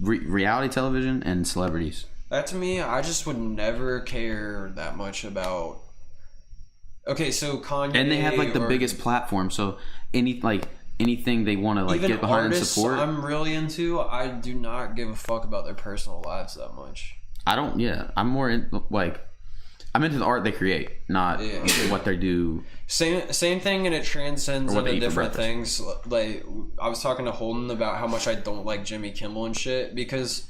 reality television and celebrities. That to me, I just would never care that much about. Okay, so Kanye, And they have like the biggest platform, so anything they want to like even get behind and artists support. I'm really into. I do not give a fuck about their personal lives that much. I don't. Yeah, I'm more in, like I'm into the art they create, not what they do. Same thing, and it transcends Or what they into eat for different things. Like, I was talking to Holden about how much I don't like Jimmy Kimmel and shit, because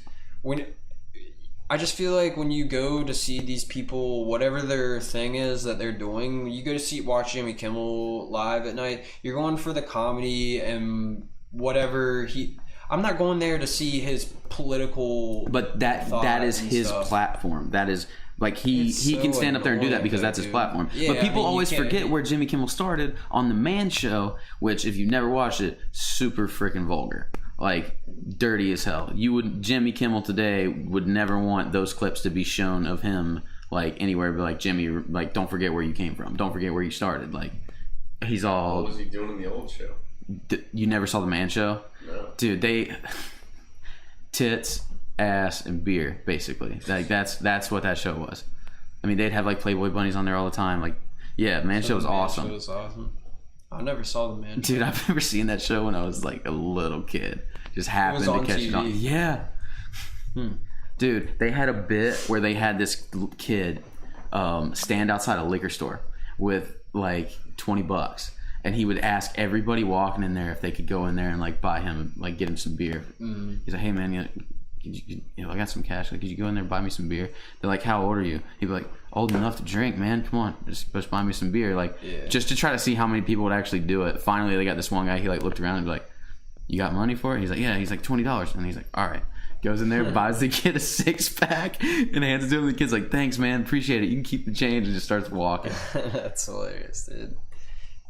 I just feel like when you go to see these people, whatever their thing is that they're doing, you go to watch Jimmy Kimmel live at night, you're going for the comedy and whatever I'm not going there to see his political. But that is his stuff. Platform. That is like he can stand up there and do that because that's his platform. Yeah, but people always you forget where Jimmy Kimmel started on the Man Show, which if you've never watched it, super freaking vulgar. Like dirty as hell. Jimmy Kimmel today would never want those clips to be shown of him like anywhere, but like Jimmy, like don't forget where you came from. Don't forget where you started. Like he's all. What was he doing in the old show? You never saw the Man Show? No. Dude, they tits, ass, and beer, basically. Like that's what that show was. I mean, they'd have like Playboy bunnies on there all the time. Like, yeah, Man Show was awesome. Man Show was awesome. I never saw the Man Show. Dude, I've never seen that show when I was like a little kid. Just happened to catch it on. Yeah. Dude, they had a bit where they had this kid stand outside a liquor store with like $20, and he would ask everybody walking in there if they could go in there and like buy him, like get him some beer. He's like, hey man, I got some cash. Like, could you go in there and buy me some beer? They're like, how old are you? He'd be like, old enough to drink, man. Come on, just buy me some beer. Like, just to try to see how many people would actually do it. Finally, they got this one guy. He like looked around and be like, you got money for it? He's like, yeah. He's like, $20. And he's like, all right. Goes in there, buys the kid a 6-pack, and hands it to him. The kid's like, thanks, man. Appreciate it. You can keep the change, and just starts walking. That's hilarious, dude.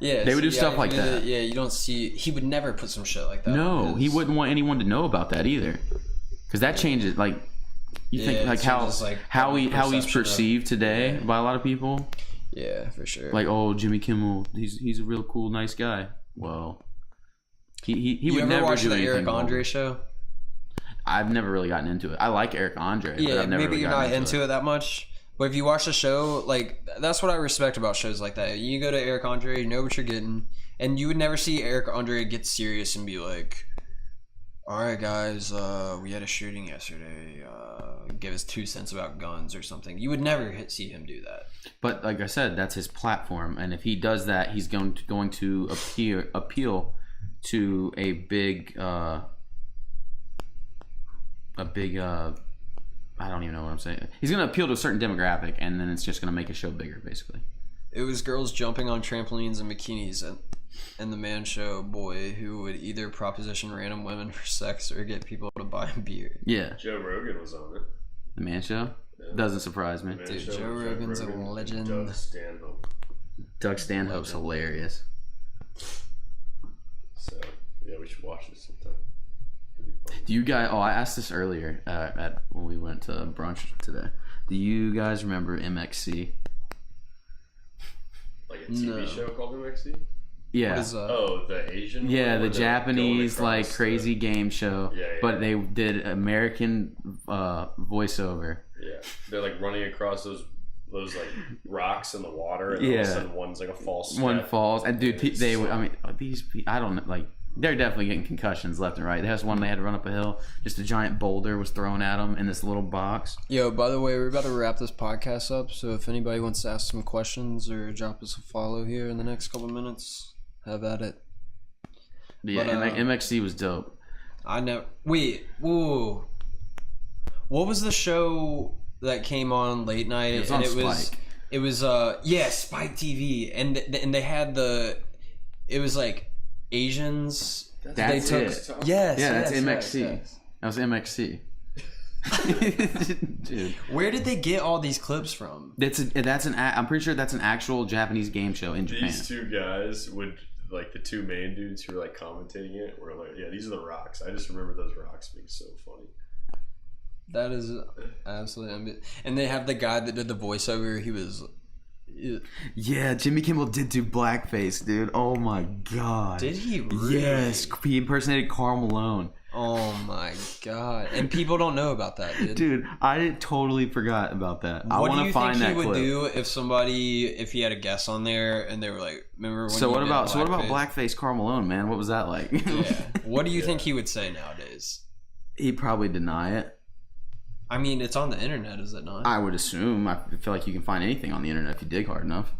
Yeah, they would do stuff like that. Yeah, you don't see. He would never put some shit like that. No, he wouldn't want anyone to know about that either, because that changes. Like, you think like how he's perceived today by a lot of people. Yeah, for sure. Like, oh, Jimmy Kimmel, he's a real cool, nice guy. Well, he would never watch do the anything. Eric Andre show? I've never really gotten into it. I like Eric Andre. Yeah, but I've never maybe really you're gotten not into it that much. But if you watch the show, like, that's what I respect about shows like that. You go to Eric Andre, you know what you're getting, and you would never see Eric Andre get serious and be like, all right, guys, we had a shooting yesterday. Give us 2 cents about guns or something. You would never see him do that. But like I said, that's his platform, and if he does that, he's going to appeal to a big I don't even know what I'm saying. He's going to appeal to a certain demographic, and then it's just going to make a show bigger, basically. It was girls jumping on trampolines and bikinis and the man show boy who would either proposition random women for sex or get people to buy him beer. Yeah. Joe Rogan was on it. The Man Show? Yeah. Doesn't surprise me. Dude, Joe Rogan's a legend. Doug Stanhope. Doug Stanhope's hilarious. So, yeah, we should watch this sometime. Do you guys... Oh, I asked this earlier when we went to brunch today. Do you guys remember MXC? Like a TV show called MXC? Yeah. What is, oh, the Asian Yeah, one the Japanese like crazy the... game show. Yeah, yeah. But they did American voiceover. Yeah. They're like running across those like rocks in the water, and all of a sudden one's like a false step. One falls, and dude, I don't know, like they're definitely getting concussions left and right. There's one they had to run up a hill, just a giant boulder was thrown at them in this little box. Yo, by the way, we're about to wrap this podcast up, so if anybody wants to ask some questions or drop us a follow here in the next couple minutes, have at it. Yeah, but, MXC was dope. I know. Wait, whoa. What was the show that came on late night? It was on Spike. It was Spike TV, and they had it was like Asians. That's it. Yes. Yeah, that's MXC. Yes. That was MXC. Dude, where did they get all these clips from? I'm pretty sure that's an actual Japanese game show in Japan. These two guys would, like, the two main dudes who were like commentating it were like, yeah, these are the rocks. I just remember those rocks being so funny. That is absolutely, and they have the guy that did the voiceover. He was, yeah, Jimmy Kimmel did do blackface, dude. Oh my god, did he really? Yes, he impersonated Karl Malone. Oh my god, and people don't know about that, dude. I totally forgot about that. I want to find that clip. What do you think he would do if he had a guest on there and they were like, remember when? So what about blackface Karl Malone, man? What was that like? Yeah. What do you think he would say nowadays? He'd probably deny it. I mean, it's on the internet, is it not? I would assume. I feel like you can find anything on the internet if you dig hard enough.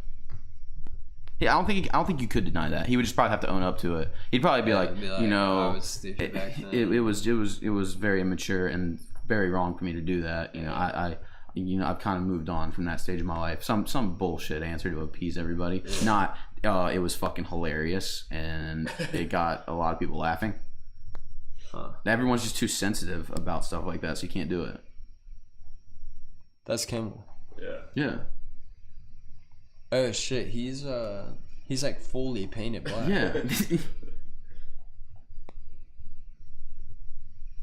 Yeah, I don't think you could deny that. He would just probably have to own up to it. He'd probably be like, you know, I was stupid back then. It was very immature and very wrong for me to do that. You know, I've kind of moved on from that stage of my life. Some bullshit answer to appease everybody. Yeah. Not it was fucking hilarious and it got a lot of people laughing. Huh. Everyone's just too sensitive about stuff like that, so you can't do it. That's Kimmel. Yeah. Yeah. Oh shit, he's like fully painted black. Yeah.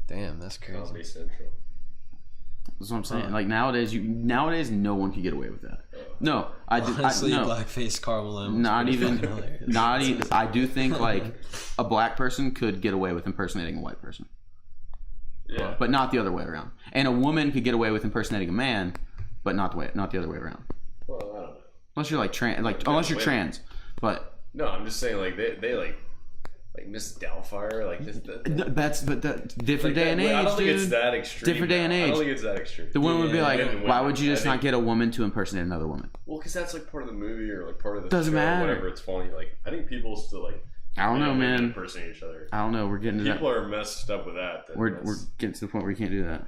Damn, that's crazy. Comedy Central. That's what I'm saying. Like nowadays, no one can get away with that. No, honestly, blackface Karl Malone. Not even. I do think like a black person could get away with impersonating a white person. Yeah. But not the other way around. And a woman could get away with impersonating a man, but not the other way around. Well, I don't know. Unless you're like unless you're trans, but no, I'm just saying like they like Miss Doubtfire, like this. That's different day and age. I don't think it's that extreme. Different day and age. I don't think it's that extreme. The woman would be like, why would you just not get a woman to impersonate another woman? Well, because that's like part of the movie or like part of the doesn't show matter. Or whatever. It's funny. Like I think people still like. I don't know, man. Impersonate each other. I don't know. We're getting to people are messed up with that. We're getting to the point where you can't do that.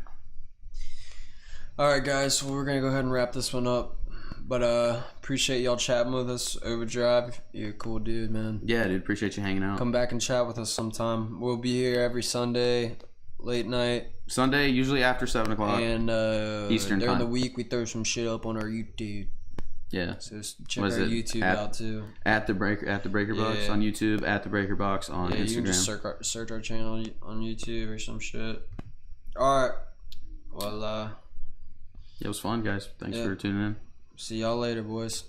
All right, guys. Well, we're gonna go ahead and wrap this one up. But appreciate y'all chatting with us. Overdrive, you're a cool dude, man. Yeah, dude. Appreciate you hanging out. Come back and chat with us sometime. We'll be here every Sunday, late night. Sunday, usually after 7 o'clock. And Eastern during time. the week, we throw some shit up on our YouTube. Yeah. So check our YouTube out too. At the Breaker Box on YouTube. At the Breaker Box on Instagram. You can just search our channel on YouTube or some shit. All right. Well, it was fun, guys. Thanks for tuning in. See y'all later, boys.